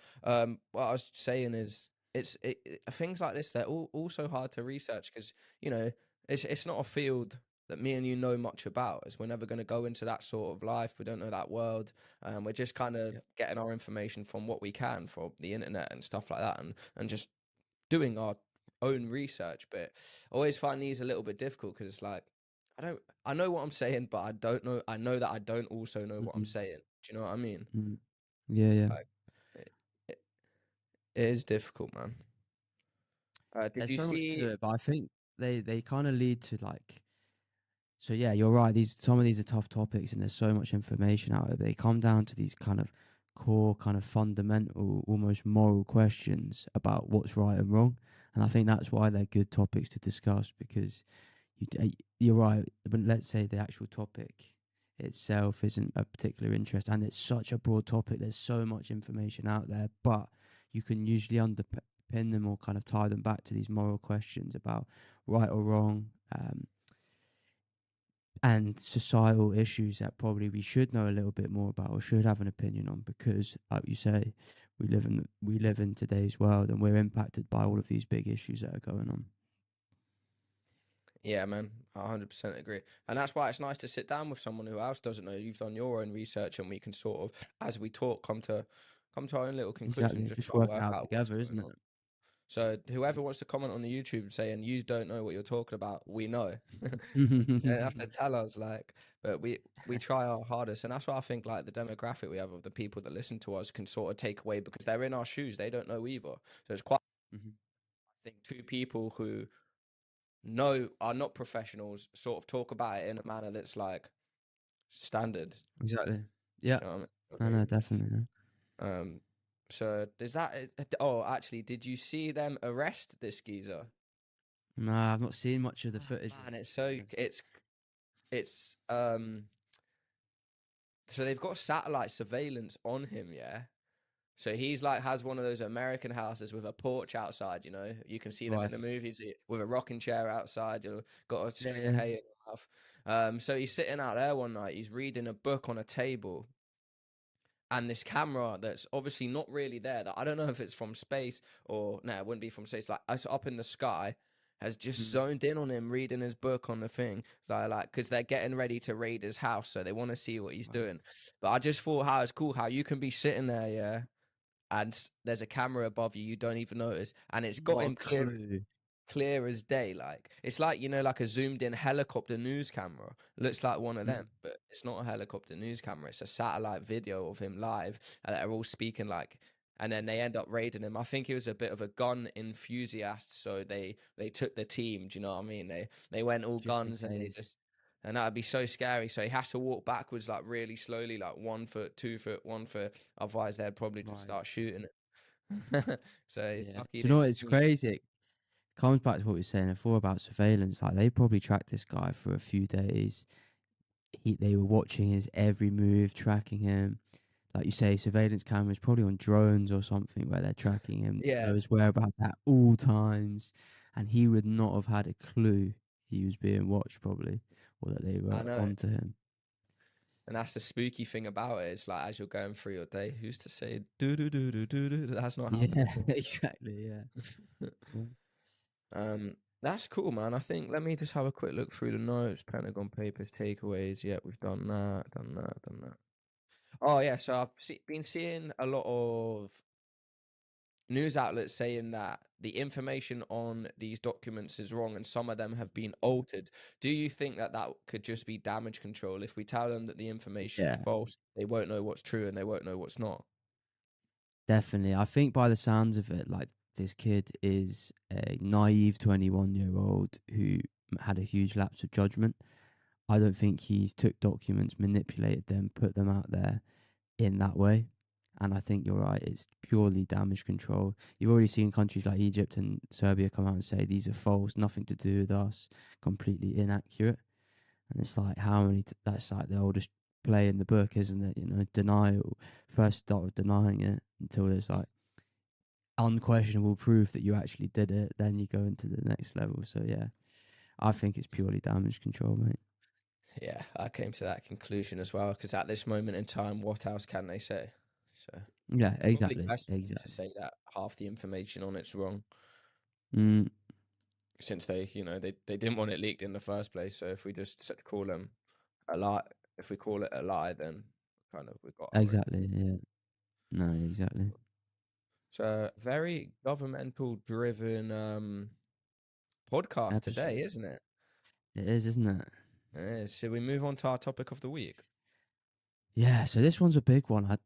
A: What I was saying is, things like this. They're all also hard to research, because you know it's not a field that me and you know much about, as we're never going to go into that sort of life. We don't know that world. We're just kind of
B: Yep.
A: getting our information from what we can from the internet and stuff like that, and just doing our own research. But I always find these a little bit difficult, because it's like I know what I'm saying, but I know that I don't also know what I'm
B: Mhm.
A: saying. Do you know what I mean?
B: Mm. Yeah. Yeah.
A: Like, it, it, it is difficult, man. Did
B: There's
A: you
B: so much to
A: see?
B: it, but I think they kind of lead to like. So yeah, you're right. Some of these are tough topics, and there's so much information out there. But they come down to these kind of core, kind of fundamental, almost moral questions about what's right and wrong. And I think that's why they're good topics to discuss, because you're right. But let's say the actual topic itself isn't a particular interest, and it's such a broad topic. There's so much information out there, but you can usually underpin them or kind of tie them back to these moral questions about right or wrong. And societal issues that probably we should know a little bit more about or should have an opinion on, because like you say, we live in today's world, and we're impacted by all of these big issues that are going on.
A: Yeah, man, I 100% agree, and that's why it's nice to sit down with someone who else doesn't know. You've done your own research, and we can sort of, as we talk, come to our own little conclusions,
B: Exactly,
A: just
B: just
A: try and
B: work
A: work
B: out
A: out what's
B: together,
A: going
B: isn't
A: on.
B: it?
A: So whoever wants to comment on the YouTube saying you don't know what you're talking about, we know. You don't have to tell us, like, but we try our hardest, and that's why I think like the demographic we have of the people that listen to us can sort of take away, because they're in our shoes. They don't know either, so it's quite.
B: Mhm.
A: I think two people who know are not professionals sort of talk about it in a manner that's like standard.
B: Exactly. Yeah.
A: You know what I mean?
B: No, no, definitely.
A: Um, so does that? Oh, actually, did you see them arrest this geezer?
B: No, I've not seen much of the
A: Oh,
B: footage.
A: man,
B: To be honest.
A: it's so they've got satellite surveillance on him, yeah. So he's like has one of those American houses with a porch outside, you know. You can see them in
B: Right.
A: the movies with a rocking chair outside, you know, got a
B: Yeah,
A: string of
B: yeah.
A: hay in the mouth. So he's sitting out there one night, he's reading a book on a table, and this camera that's obviously not really there, that I don't know if it's from space or no, it wouldn't be from space, like it's up in the sky, has just
B: Mm.
A: zoned in on him reading his book on the thing. So like, because they're getting ready to raid his house, so they want to see what he's
B: Right.
A: doing. But I just thought how it's cool how you can be sitting there, yeah, and there's a camera above you, you don't even notice, and it's got
B: Not a
A: him
B: clue.
A: clear as day. Like it's like, you know, like a zoomed in helicopter news camera. Looks like one of them,
B: Mm.
A: but it's not a helicopter news camera. It's a satellite video of him live, and they're all speaking like. And then they end up raiding him. I think he was a bit of a gun enthusiast, so they took the team. Do you know what I mean? They went all
B: Just in
A: guns, and they
B: case.
A: just. And that'd be so scary. So he has to walk backwards, like really slowly, like 1 foot, 2 foot, 1 foot. Otherwise, they'd probably just
B: Right.
A: start shooting it. So it's
B: Yeah. Do
A: lucky he
B: you know
A: didn't
B: what? It's
A: see.
B: crazy. It comes back to what we were saying before about surveillance. Like they probably tracked this guy for a few days. They were watching his every move, tracking him. Like you say, surveillance cameras probably on drones or something where they're tracking him,
A: Yeah,
B: know his whereabouts at all times, and he would not have had a clue he was being watched probably, or that they
A: I
B: were
A: know.
B: onto him.
A: And that's the spooky thing about it. It's like as you're going through your day, who's to say do do do do do do? That's not
B: Yeah,
A: happening to
B: exactly. Yeah.
A: us.
B: Yeah.
A: That's cool, man. I think let me just have a quick look through the notes. Pentagon papers, takeaways. Yeah, we've done that, done that, done that. Oh yeah, so been seeing a lot of news outlets saying that the information on these documents is wrong, and some of them have been altered. Do you think that that could just be damage control? If we tell them that the information is
B: Yeah.
A: false, they won't know what's true and they won't know what's not.
B: Definitely. I think by the sounds of it, like this kid is a naive 21-year-old who had a huge lapse of judgment. I don't think he's took documents, manipulated them, put them out there in that way. And I think you're right. It's purely damage control. You've already seen countries like Egypt and Serbia come out and say these are false, nothing to do with us, completely inaccurate. And it's like how many? That's like the oldest play in the book, isn't it? You know, denial. First start with denying it until there's like unquestionable proof that you actually did it. Then you go into the next level. So yeah, I think it's purely damage control, mate.
A: Yeah, I came to that conclusion as well because at this moment in time, what else can they say? So
B: Yeah,
A: probably
B: exactly,
A: best to
B: exactly.
A: say that half the information on it's wrong,
B: Mm,
A: since they didn't want it leaked in the first place. So if we just call them a lie, if we call it a lie, then kind of we got our own.
B: exactly. Yeah. No, exactly.
A: So very governmental driven podcast today,
B: Episode.
A: isn't it?
B: It is, isn't it?
A: Should we move on to our topic of the week?
B: Yeah. So this one's a big one.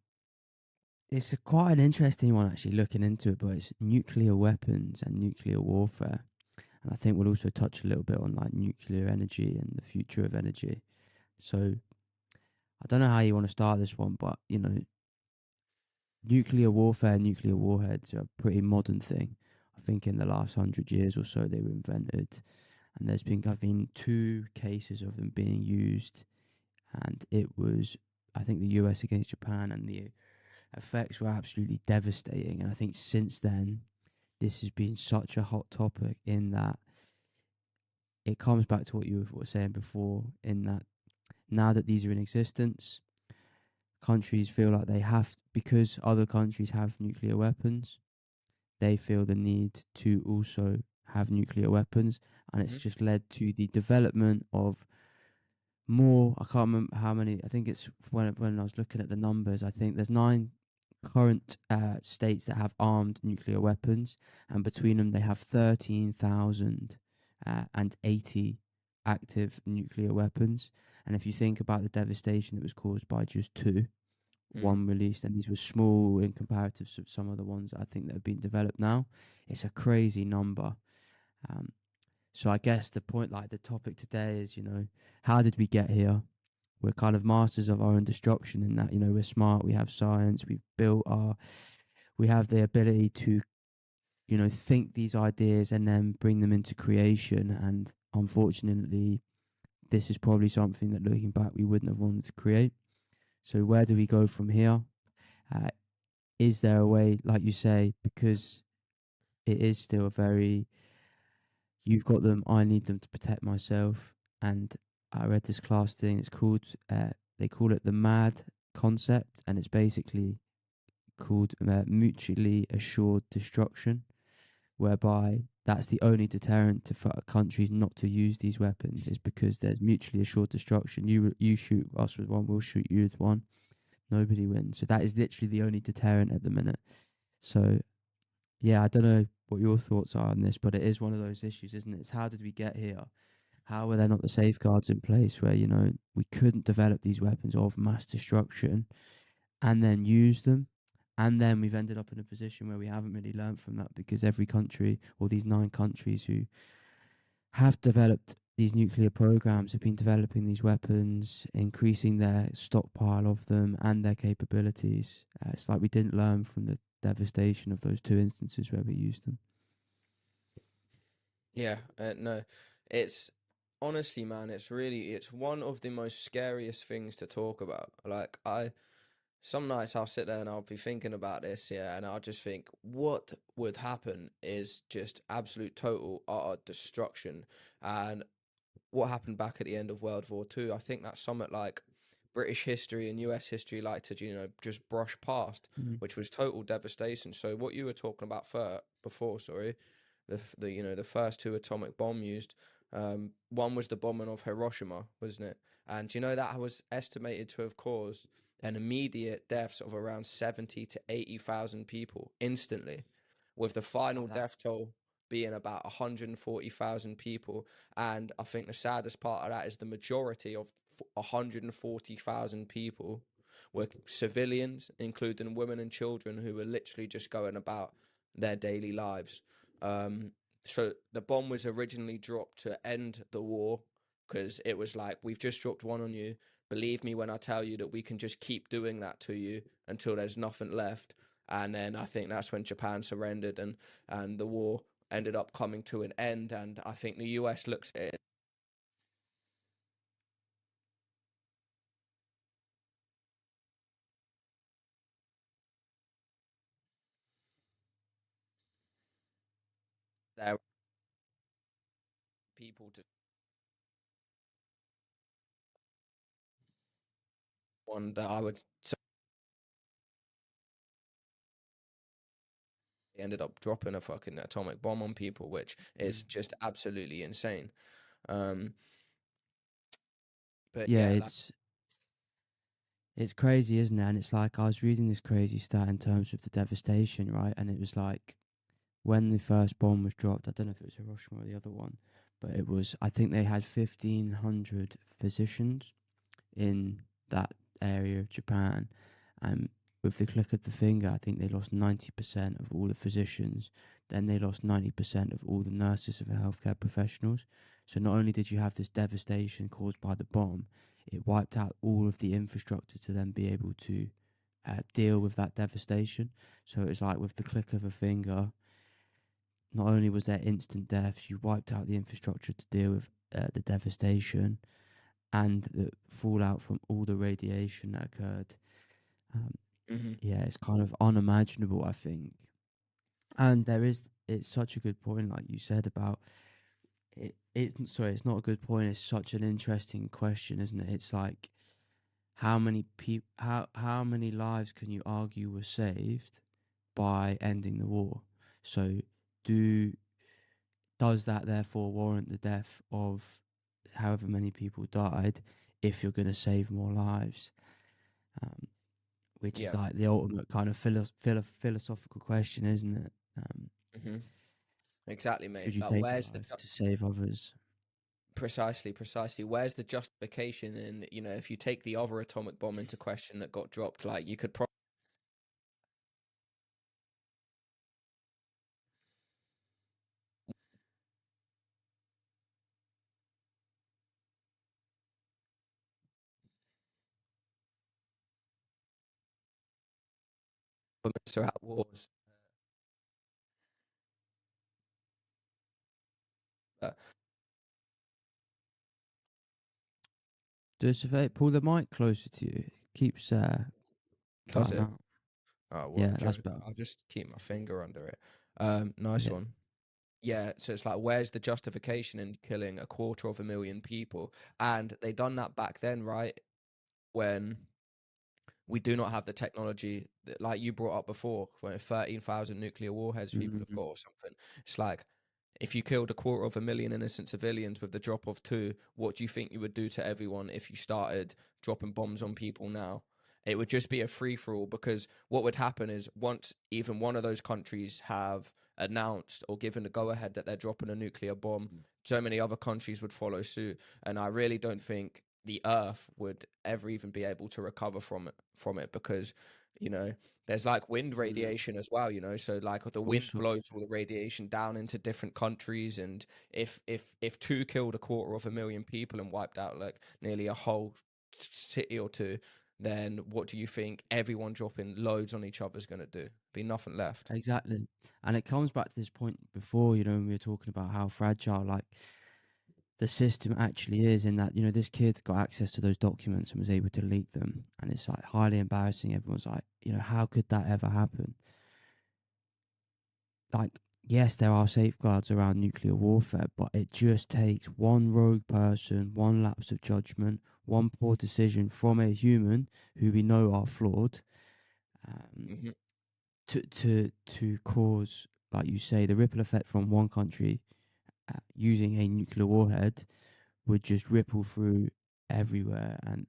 B: It's quite an interesting one actually. Looking into it, but it's nuclear weapons and nuclear warfare. And I think we'll also touch a little bit on like nuclear energy and the future of energy. So I don't know how you want to start this one, but you know, nuclear warfare, nuclear warheads are a pretty modern thing. I think in the last 100 years or so they were invented, and there's been I think 2 cases of them being used, and it was I think the US against Japan, and the effects were absolutely devastating. And I think since then this has been such a hot topic in that it comes back to what you were saying before, in that now that these are in existence, countries feel like they have, because other countries have nuclear weapons, they feel the need to also have nuclear weapons. And it's
A: Hmm.
B: just led to the development of more. I can't remember how many. I think it's when I was looking at the numbers, I think there's 9 current states that have armed nuclear weapons, and between them they have 13,000 and 80 active nuclear weapons. And if you think about the devastation that was caused by just two,
A: Mm.
B: one released, and these were small in comparative to some of the ones that I think that have been developed now, it's a crazy number. Um, so I guess the point, like the topic today is, you know, how did we get here? We're kind of masters of our own destruction in that, you know, we're smart, we have science, we have the ability to, you know, think these ideas and then bring them into creation. And unfortunately, this is probably something that looking back, we wouldn't have wanted to create. So where do we go from here? Uh, is there a way, like you say, because it is still a very, you've got them, I need them to protect myself. And I read this class thing, it's called, they call it the MAD concept, and it's basically called mutually assured destruction, whereby that's the only deterrent for countries not to use these weapons, is because there's mutually assured destruction. You shoot us with one, we'll shoot you with one. Nobody wins. So that is literally the only deterrent at the minute. So yeah, I don't know what your thoughts are on this, but it is one of those issues, isn't it? It's how did we get here? How were there not the safeguards in place where, you know, we couldn't develop these weapons of mass destruction and then use them? And then we've ended up in a position where we haven't really learned from that, because every country, or these 9 countries who have developed these nuclear programs, have been developing these weapons, increasing their stockpile of them and their capabilities. It's like we didn't learn from the devastation of those 2 instances where we used them.
A: Yeah, no, it's honestly, man, it's one of the most scariest things to talk about. Like some nights I'll sit there and I'll be thinking about this, yeah, and I'll just think, what would happen is just absolute total utter destruction. And what happened back at the end of World War II, I think that's something like British history and US history like to, just brush past,
B: Mm.
A: which was total devastation. So what you were talking about before, sorry, the first two atomic bomb used, one was the bombing of Hiroshima, wasn't it? And that was estimated to have caused an immediate deaths of around 70 to 80,000 people instantly, with the final death toll being about 140,000 people. And I think the saddest part of that is the majority of 140,000 people were civilians, including women and children, who were literally just going about their daily lives. So the bomb was originally dropped to end the war, because it was like, we've just dropped one on you. Believe me when I tell you that we can just keep doing that to you until there's nothing left. And then I think that's when Japan surrendered, and the war ended up coming to an end. And I think the US looks at it. There are people to one that I would say ended up dropping a fucking atomic bomb on people, which is just absolutely insane. Um, but
B: Yeah,
A: yeah, like,
B: it's crazy, isn't it? And it's like, I was reading this crazy stat in terms of the devastation, right? And it was like, when the first bomb was dropped, I don't know if it was Hiroshima or the other one, but it was, I think they had 1,500 physicians in that area of Japan. And with the click of the finger, I think they lost 90% of all the physicians. Then they lost 90% of all the nurses of the healthcare professionals. So not only did you have this devastation caused by the bomb, it wiped out all of the infrastructure to then be able to deal with that devastation. So it's like, with the click of a finger, not only was there instant deaths, you wiped out the infrastructure to deal with the devastation and the fallout from all the radiation that occurred. Um,
A: mhm.
B: yeah, it's kind of unimaginable, I think. And it's such a good point, like you said, about it. Sorry, it's not a good point. It's such an interesting question, isn't it? It's like, how many people, how many lives can you argue were saved by ending the war? So, do does that therefore warrant the death of however many people died if you're going to save more lives? Um, which is
A: Yeah.
B: like the ultimate kind of philosophical question, isn't it?
A: Hmm. Exactly,
B: Should
A: mate.
B: you
A: Like,
B: take a life to save others?
A: precisely, where's the justification in, if you take the other atomic bomb into question that got dropped, like, you could probably minister at wars. Uh,
B: Pull the mic closer to you. It keeps
A: does
B: cutting
A: it?
B: out.
A: Oh, what a
B: Yeah, that's
A: joke.
B: better.
A: I'll just keep my finger under it. Nice
B: Yeah.
A: one. Yeah, so it's like, where's the justification in killing 250,000 people? And they done that back then, right? When we do not have the technology that, like you brought up before, when 13,000 nuclear warheads people have
B: Mm-hmm.
A: got or something. It's like, if you killed 250,000 innocent civilians with the drop of two, what do you think you would do to everyone if you started dropping bombs on people now? It would just be a free for all, because what would happen is, once even one of those countries have announced or given the go ahead that they're dropping a nuclear bomb, so many other countries would follow suit. And I really don't think the earth would ever even be able to recover from it, because you know there's like wind
B: Mm.
A: radiation as well, so like the wind
B: Also,
A: blows all the radiation down into different countries. And if two killed 250,000 people and wiped out like nearly a whole city or two, then what do you think everyone dropping loads on each other is going to do? Be nothing left.
B: exactly. And it comes back to this point before, when we were talking about how fragile, like, the system actually is, in that, this kid got access to those documents and was able to leak them. And it's like highly embarrassing. Everyone's like, how could that ever happen? Like, yes, there are safeguards around nuclear warfare, but it just takes one rogue person, one lapse of judgment, one poor decision from a human who we know are flawed, um,
A: Hmm.
B: to cause, like you say, the ripple effect from one country using a nuclear warhead would just ripple through everywhere, and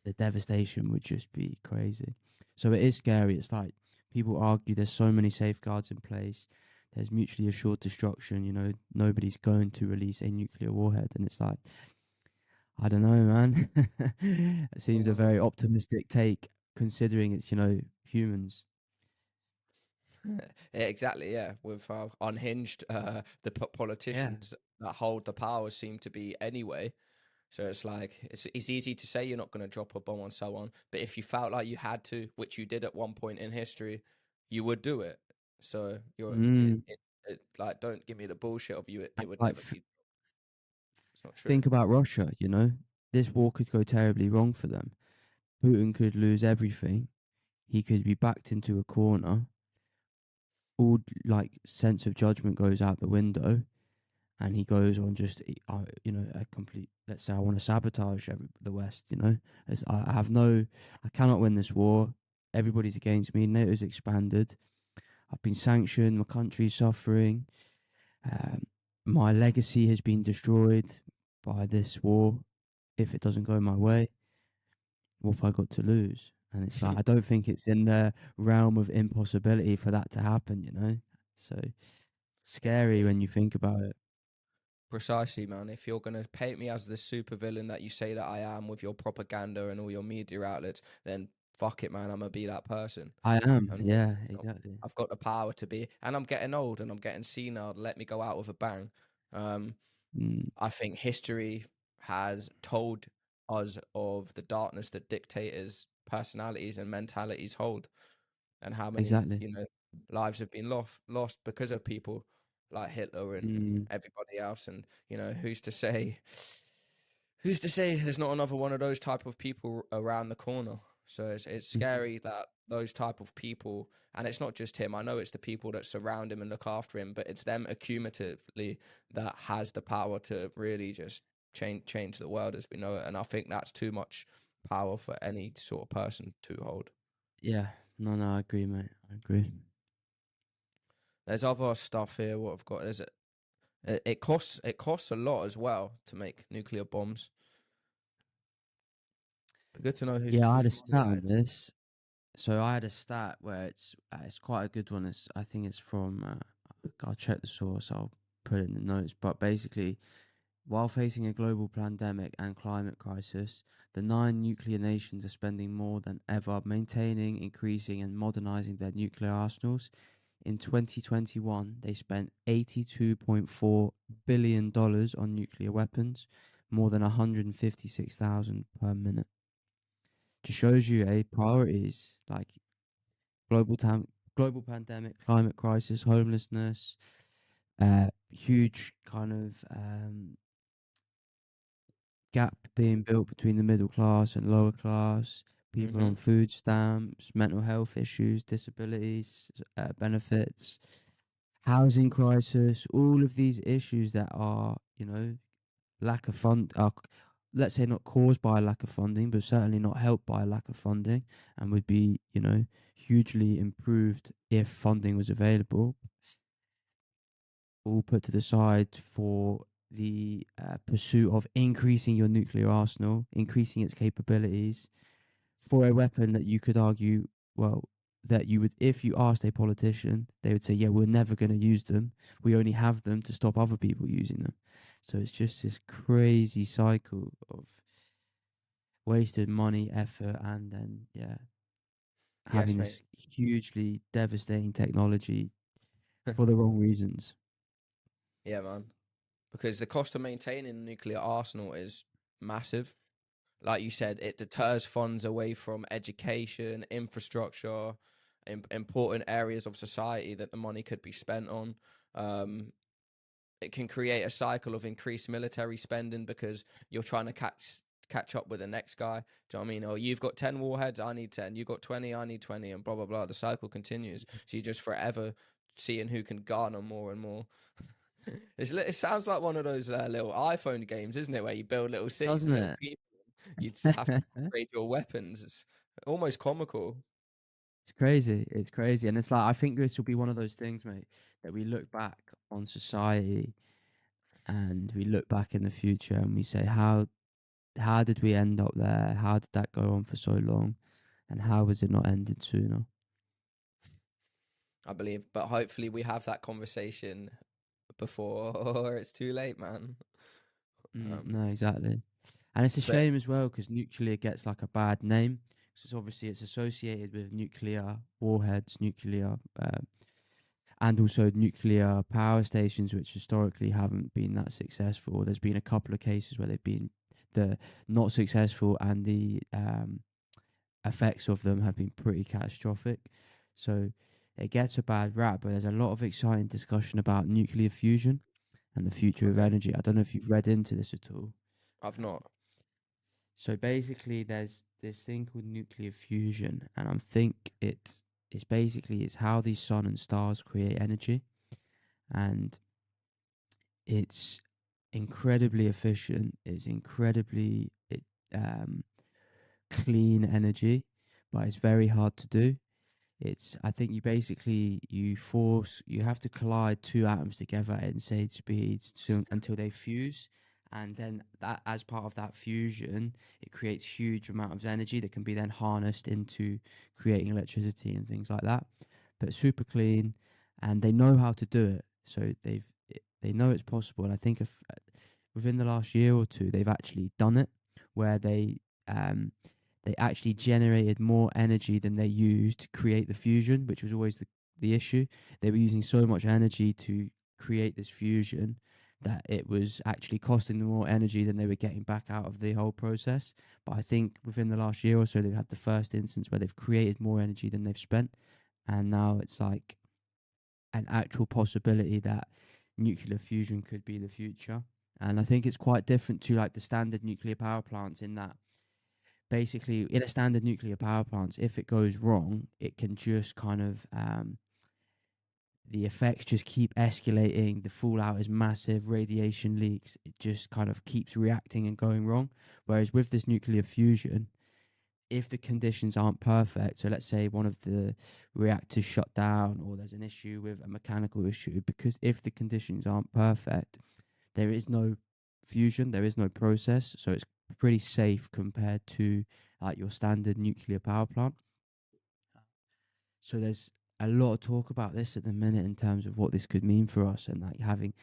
B: the devastation would just be crazy. So it is scary. It's like, people argue there's so many safeguards in place. There's mutually assured destruction. Nobody's going to release a nuclear warhead, and it's like, I don't know, man. It seems a very optimistic take. considering it's humans.
A: Yeah, exactly. Yeah, with how unhinged
B: Yeah.
A: politicians that hold the power seem to be anyway. So it's like it's easy to say you're not going to drop a bomb on someone, but if you felt like you had to, which you did at one point in history, you would do it. So
B: Mm.
A: like, don't give me the bullshit of you. It would
B: Like,
A: never be. It's not true.
B: think about Russia. This war could go terribly wrong for them. Putin could lose everything. He could be backed into a corner. All like sense of judgment goes out the window, and he goes on just a complete. Let's say I want to sabotage the West. I cannot win this war. Everybody's against me. NATO's expanded. I've been sanctioned. My country's suffering. Um, my legacy has been destroyed by this war. If it doesn't go my way, what have I got to lose? And it's like, I don't think it's in the realm of impossibility for that to happen. So scary when you think about it.
A: Precisely, man. If you're going to paint me as the supervillain that you say that I am with your propaganda and all your media outlets, then fuck it, man. I'm going to be that person.
B: I am,
A: And
B: yeah, exactly.
A: I've got the power to be, and I'm getting old and I'm getting senile. Let me go out with a bang. Um,
B: Mm,
A: I think history has told us of the darkness that dictators' personalities and mentalities hold, and how many
B: exactly.
A: lives have been lost because of people like Hitler and
B: Mm,
A: everybody else. And who's to say there's not another one of those type of people around the corner? So it's
B: mhm.
A: scary that those type of people, and it's not just him. I know it's the people that surround him and look after him, but it's them accumulatively that has the power to really just change the world as we know it. And I think that's too much power for any sort of person to hold.
B: Yeah, no, I agree, mate. I agree.
A: There's other stuff here. What I've got is it costs a lot as well to make nuclear bombs. Good to know
B: Yeah, I had
A: who's
B: a stat on
A: funding that.
B: this. So I had a stat where it's quite a good one. I think it's from. I'll check the source. I'll put it in the notes. But basically, while facing a global pandemic and climate crisis, the 9 nuclear nations are spending more than ever maintaining, increasing, and modernizing their nuclear arsenals. In 2021, they spent $82.4 billion on nuclear weapons, more than 156,000 per minute. Just shows you priorities like global tam- global pandemic, climate crisis, homelessness, huge kind of gap being built between the middle class and lower class, people
A: Mm-hmm.
B: on food stamps, mental health issues, disabilities, benefits, housing crisis, all of these issues that are, lack of fund, let's say not caused by a lack of funding, but certainly not helped by a lack of funding, and would be, hugely improved if funding was available, all put to the side for the pursuit of increasing your nuclear arsenal, increasing its capabilities for a weapon that you could argue, well, that you would, if you asked a politician, they would say, yeah, we're never going to use them. We only have them to stop other people using them. So it's just this crazy cycle of wasted money, effort, and then, yeah,
A: Yes,
B: having
A: mate.
B: this hugely devastating technology for the wrong reasons.
A: Yeah, man. Because the cost of maintaining a nuclear arsenal is massive. Like you said, it deters funds away from education, infrastructure, important areas of society that the money could be spent on. Um, it can create a cycle of increased military spending because you're trying to catch up with the next guy. Do you know what I mean? Or you've got 10 warheads, I need 10. You got 20, I need 20, and blah blah blah. The cycle continues. So you're just forever seeing who can garner more and more. It sounds like one of those little iPhone games, isn't it? Where you build little cities
B: Doesn't
A: and little
B: it?
A: people. You just have to upgrade your weapons. It's almost comical.
B: It's crazy. It's crazy. And it's like, I think this will be one of those things, mate, that we look back on society and we look back in the future and we say, how did we end up there? How did that go on for so long? And how was it not ended sooner?
A: I believe, but hopefully we have that conversation before it's too late, man. Um,
B: No, exactly. And it's a
A: but
B: shame as well because nuclear gets like a bad name So obviously it's associated with nuclear warheads, and also nuclear power stations, which historically haven't been that successful. There's been a couple of cases where they've been the not successful, and the effects of them have been pretty catastrophic. So it gets a bad rap, but there's a lot of exciting discussion about nuclear fusion and the future of
A: Okay.
B: energy. I don't know if you've read into this at all.
A: I've not.
B: So basically, there's this thing called nuclear fusion, and I think it's how these sun and stars create energy, and it's incredibly efficient. It's incredibly clean energy, but it's very hard to do. I think you have to collide two atoms together at insane speeds until they fuse. And then that, as part of that fusion, it creates huge amount of energy that can be then harnessed into creating electricity and things like that. But it's super clean, and they know how to do it. So they know it's possible. And I think if within the last year or two, they've actually done it, where they actually generated more energy than they used to create the fusion, which was always the issue. They were using so much energy to create this fusion that it was actually costing them more energy than they were getting back out of the whole process. But I think within the last year or so, they've had the first instance where they've created more energy than they've spent. And now it's like an actual possibility that nuclear fusion could be the future. And I think it's quite different to like the standard nuclear power plants, in that basically in a standard nuclear power plant, if it goes wrong, it can just kind of the effects just keep escalating. The fallout is massive, radiation leaks. It just kind of keeps reacting and going wrong. Whereas with this nuclear fusion, if the conditions aren't perfect, so let's say one of the reactors shut down, or there's an issue with a mechanical issue, because if the conditions aren't perfect, there is no fusion, there is no process, so it's pretty safe compared to like your standard nuclear power plant. So there's a lot of talk about this at the minute in terms of what this could mean for us, and like having,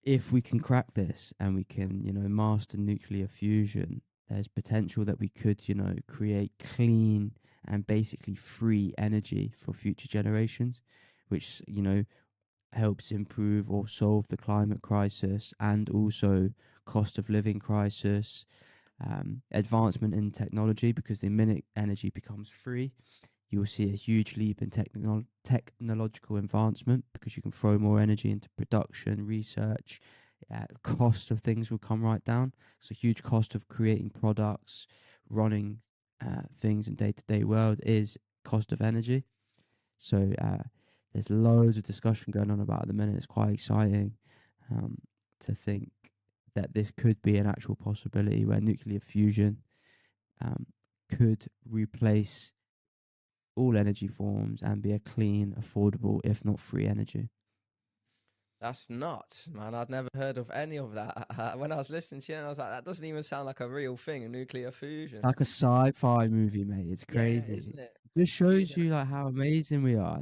B: if we can crack this and we can, master nuclear fusion, there's potential that we could, create clean and basically free energy for future generations, which, helps improve or solve the climate crisis, and also cost of living crisis, advancement in technology, because the minute energy becomes free, you will see a huge leap in technological advancement, because you can throw more energy into production, research. Cost of things will come right down. So huge cost of creating products, running things in day-to-day world is cost of energy. So there's loads of discussion going on about it at the minute. It's quite exciting to think that this could be an actual possibility, where nuclear fusion could replace all energy forms and be a clean, affordable, if not free energy.
A: That's nuts, man. I'd never heard of any of that. When I was listening to you, I was like, that doesn't even sound like a real thing, a nuclear fusion.
B: It's like a sci-fi movie, mate. It's
A: Yeah,
B: crazy.
A: isn't it?
B: It just
A: You
B: shows
A: know,
B: you like how amazing we are.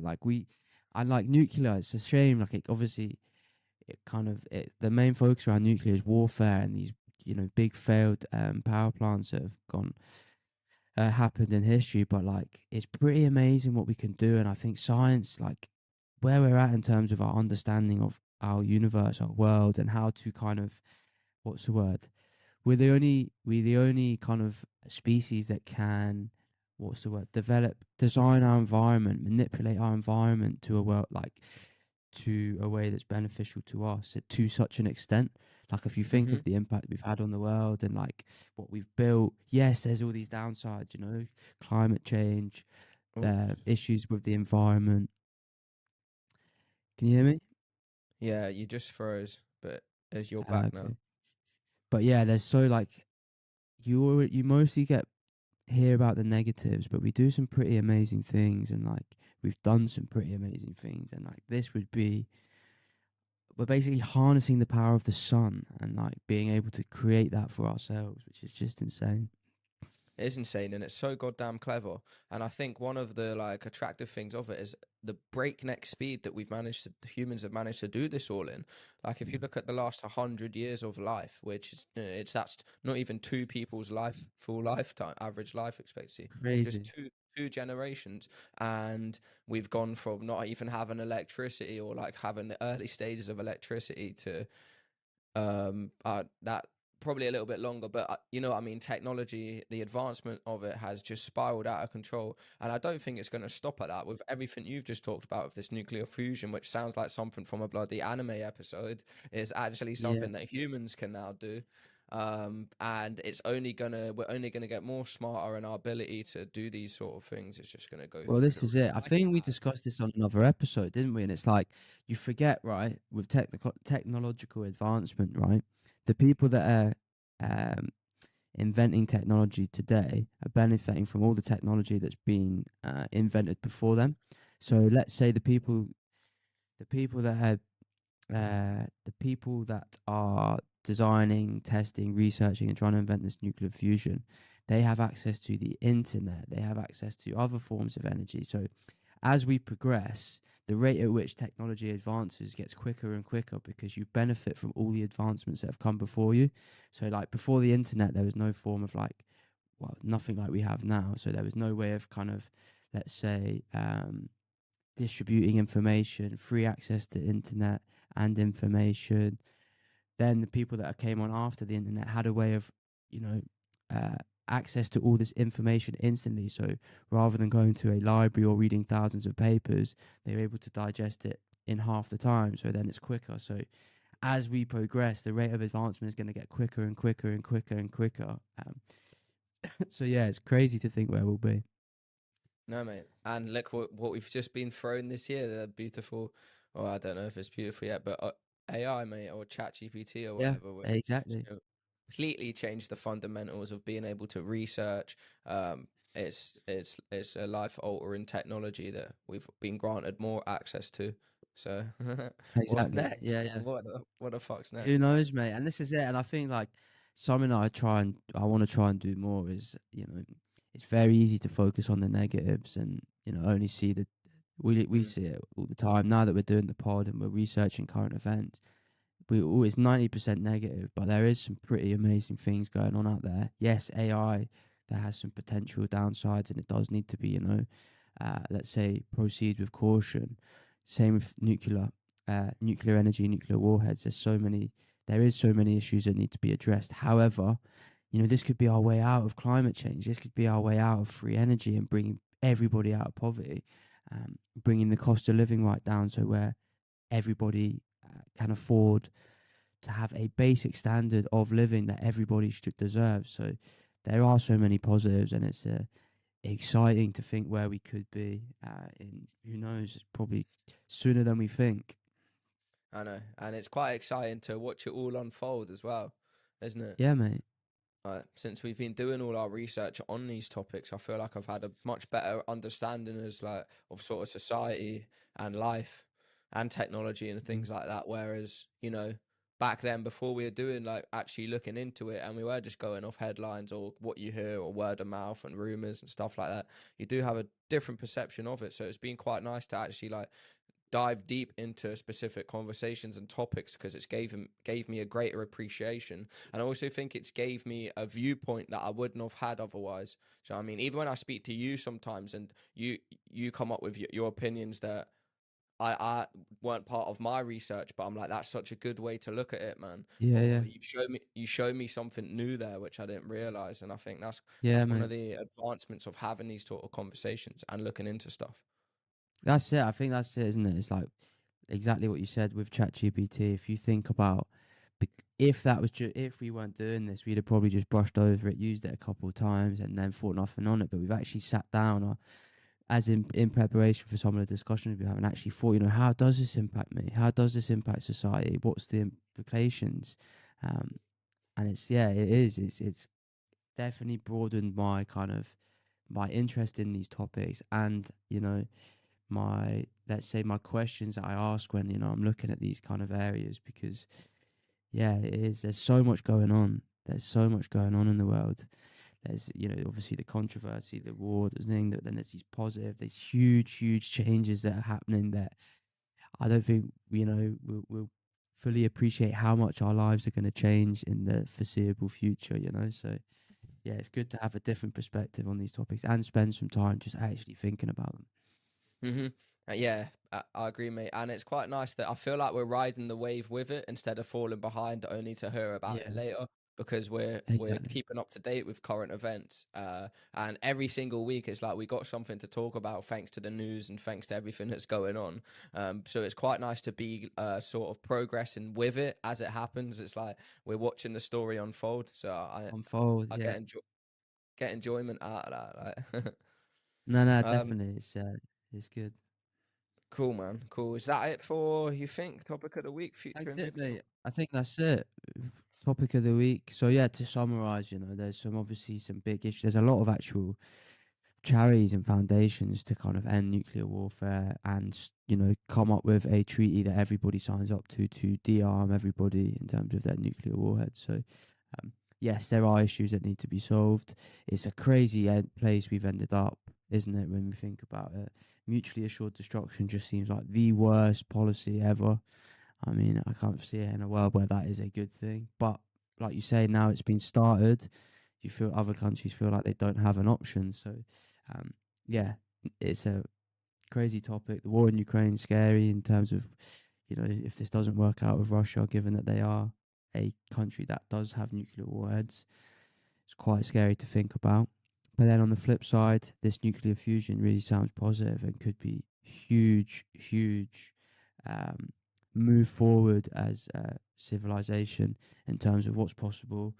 B: And like nuclear, it's a shame. Like obviously, the main focus around nuclear is warfare, and these big failed power plants that have gone happened in history. But like, it's pretty amazing what we can do, and I think science, like where we're at in terms of our understanding of our universe, our world, and how to kind of, what's the word? We're the only kind of species that can, what's the word? Design our environment, manipulate our environment to a world, like to a way that's beneficial to us to such an extent. Like if you think
A: hmm
B: of the impact we've had on the world and like what we've built, yes, there's all these downsides, climate change,
A: Oh,
B: issues with the environment. Can you hear me?
A: yeah, you just froze, but as you're back now.
B: Okay. But yeah, there's so like you mostly hear about the negatives, but we do some pretty amazing things, and like we've done some pretty amazing things, and like this would be, we're basically harnessing the power of the sun and like being able to create that for ourselves, which is just insane.
A: It is insane, and it's so goddamn clever. And I think one of the like attractive things of it is the breakneck speed that humans have managed to do this all in. Like if you look at the last 100 years of life, which is that's not even two people's full lifetime average life expectancy, just
B: Crazy.
A: two generations, and we've gone from not even having electricity or like having the early stages of electricity to that probably a little bit longer, but you know what I mean, technology, the advancement of it has just spiraled out of control, and I don't think it's going to stop at that. With everything you've just talked about with this nuclear fusion, which sounds like something from a bloody anime episode, is actually
B: Yeah.
A: something that humans can now do. And we're only gonna get more smarter, and our ability to do these sort of things is just gonna go
B: Well,
A: through the
B: this is
A: roof
B: it. I
A: like it
B: think we
A: has.
B: discussed this on another episode, didn't we? And it's like you forget, right, with technological advancement, right? The people that are inventing technology today are benefiting from all the technology that's been invented before them. So let's say the people that have the people that are designing, testing, researching, and trying to invent this nuclear fusion, they have access to the internet. They have access to other forms of energy. So, as we progress, the rate at which technology advances gets quicker and quicker because you benefit from all the advancements that have come before you. So, like before the internet, there was no form of nothing like we have now. So, there was no way of kind of, let's say, distributing information, free access to internet and information. Then the people that came on after the internet had a way of, you know, uh, access to all this information instantly. So rather than going to a library or reading thousands of papers, they were able to digest it in half the time. So then it's quicker. So as we progress, the rate of advancement is going to get quicker and quicker and quicker and quicker. So yeah, it's crazy to think where we'll be.
A: No, mate. And look what we've just been thrown this year. The beautiful, or I don't know if it's beautiful yet, but AI, mate, or ChatGPT or
B: Yeah,
A: whatever, which
B: exactly.
A: completely changed the fundamentals of being able to research. It's a life altering technology that we've been granted more access to. So, what's
B: Exactly.
A: next?
B: Yeah, yeah.
A: What the fuck's
B: Who
A: next?
B: knows, mate? And this is it. And I think like something that I want to try and do more is, it's very easy to focus on the negatives and, only see we
A: Mm,
B: see it all the time now that we're doing the pod and we're researching current events. We always 90% negative, but there is some pretty amazing things going on out there. Yes, AI, that has some potential downsides and it does need to be, let's say proceed with caution. Same with nuclear energy, nuclear warheads. There is so many issues that need to be addressed. However, this could be our way out of climate change. This could be our way out of free energy and bringing everybody out of poverty, bringing the cost of living right down so where everybody can afford to have a basic standard of living that everybody should deserve. So there are so many positives, and it's exciting to think where we could be in, who knows, probably sooner than we think.
A: I know, and it's quite exciting to watch it all unfold as well, isn't it?
B: Yeah, mate.
A: Since we've been doing all our research on these topics, I feel like I've had a much better understanding as like of sort of society and life and technology and
B: Mm.
A: things like that. Whereas, back then before we were doing like actually looking into it and we were just going off headlines or what you hear or word of mouth and rumors and stuff like that, you do have a different perception of it. So it's been quite nice to actually like dive deep into specific conversations and topics because it's gave me a greater appreciation, and I also think it's gave me a viewpoint that I wouldn't have had otherwise. So I mean, even when I speak to you sometimes and you come up with your opinions that I weren't part of my research, but I'm like, that's such a good way to look at it, man.
B: Yeah,
A: Or
B: yeah,
A: you showed me something new there which I didn't realize, and I think
B: yeah,
A: that's one of
B: mate.
A: the advancements of having these sort of conversations and looking into stuff.
B: That's it. I think that's it, isn't it? It's like exactly what you said with ChatGPT. If you think about, if that was if we weren't doing this, we'd have probably just brushed over it, used it a couple of times, and then thought nothing on it. But we've actually sat down, or as in preparation for some of the discussions we have, and actually thought, how does this impact me? How does this impact society? What's the implications? Um, and it is. It's definitely broadened my kind of my interest in these topics, and my, let's say, my questions that I ask when I'm looking at these kind of areas, because yeah, it is. There's so much going on. There's so much going on in the world. there's, you know, obviously the controversy, the war, the thing, that then there's these positive, there's huge changes that are happening that I don't think, you know, we'll fully appreciate how much our lives are going to change in the foreseeable future, you know. So yeah, it's good to have a different perspective on these topics and spend some time just actually thinking about them.
A: Mm-hmm. Yeah, I agree, mate. And it's quite nice that I feel like we're riding the wave with it instead of falling behind only to hear about it
B: Yeah,
A: later. Because we're
B: exactly.
A: keeping up to date with current events, and every single week it's like we got something to talk about thanks to the news and thanks to everything that's going on. So it's quite nice to be sort of progressing with it as it happens. It's like we're watching the story unfold. So
B: Unfold,
A: I
B: yeah.
A: get enjoyment out of that. Like.
B: No,
A: um,
B: definitely, it's good.
A: Cool, man. Cool. Is that it for, you think, topic of the week, future
B: That's
A: and
B: it,
A: nuclear?
B: mate. I think that's it. Topic of the week. So yeah, to summarize, you know, there's some obviously some big issues. There's a lot of actual charities and foundations to kind of end nuclear warfare and, you know, come up with a treaty that everybody signs up to de-arm everybody in terms of their nuclear warheads. So yes, there are issues that need to be solved. It's a crazy place we've ended up, isn't it, when we think about it? Mutually assured destruction just seems like the worst policy ever. I mean, I can't see it in a world where that is a good thing. But like you say, now it's been started, you feel other countries feel like they don't have an option. So, yeah, it's a crazy topic. The war in Ukraine is scary in terms of, you know, if this doesn't work out with Russia, given that they are a country that does have nuclear warheads, it's quite scary to think about. But then on the flip side, this nuclear fusion really sounds positive and could be huge um, move forward as a civilization in terms of what's possible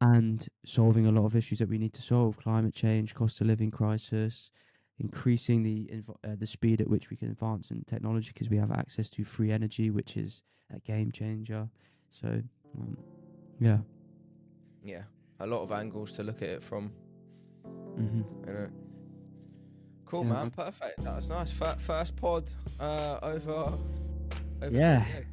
B: and solving a lot of issues that we need to solve: climate change, cost of living crisis, increasing the speed at which we can advance in technology because we have access to free energy, which is a game changer. So, yeah.
A: Yeah, a lot of angles to look at it from.
B: hmm
A: You know. Cool,
B: Yeah,
A: man.
B: man.
A: Perfect. That was nice. First pod over.
B: Yeah,
A: 48.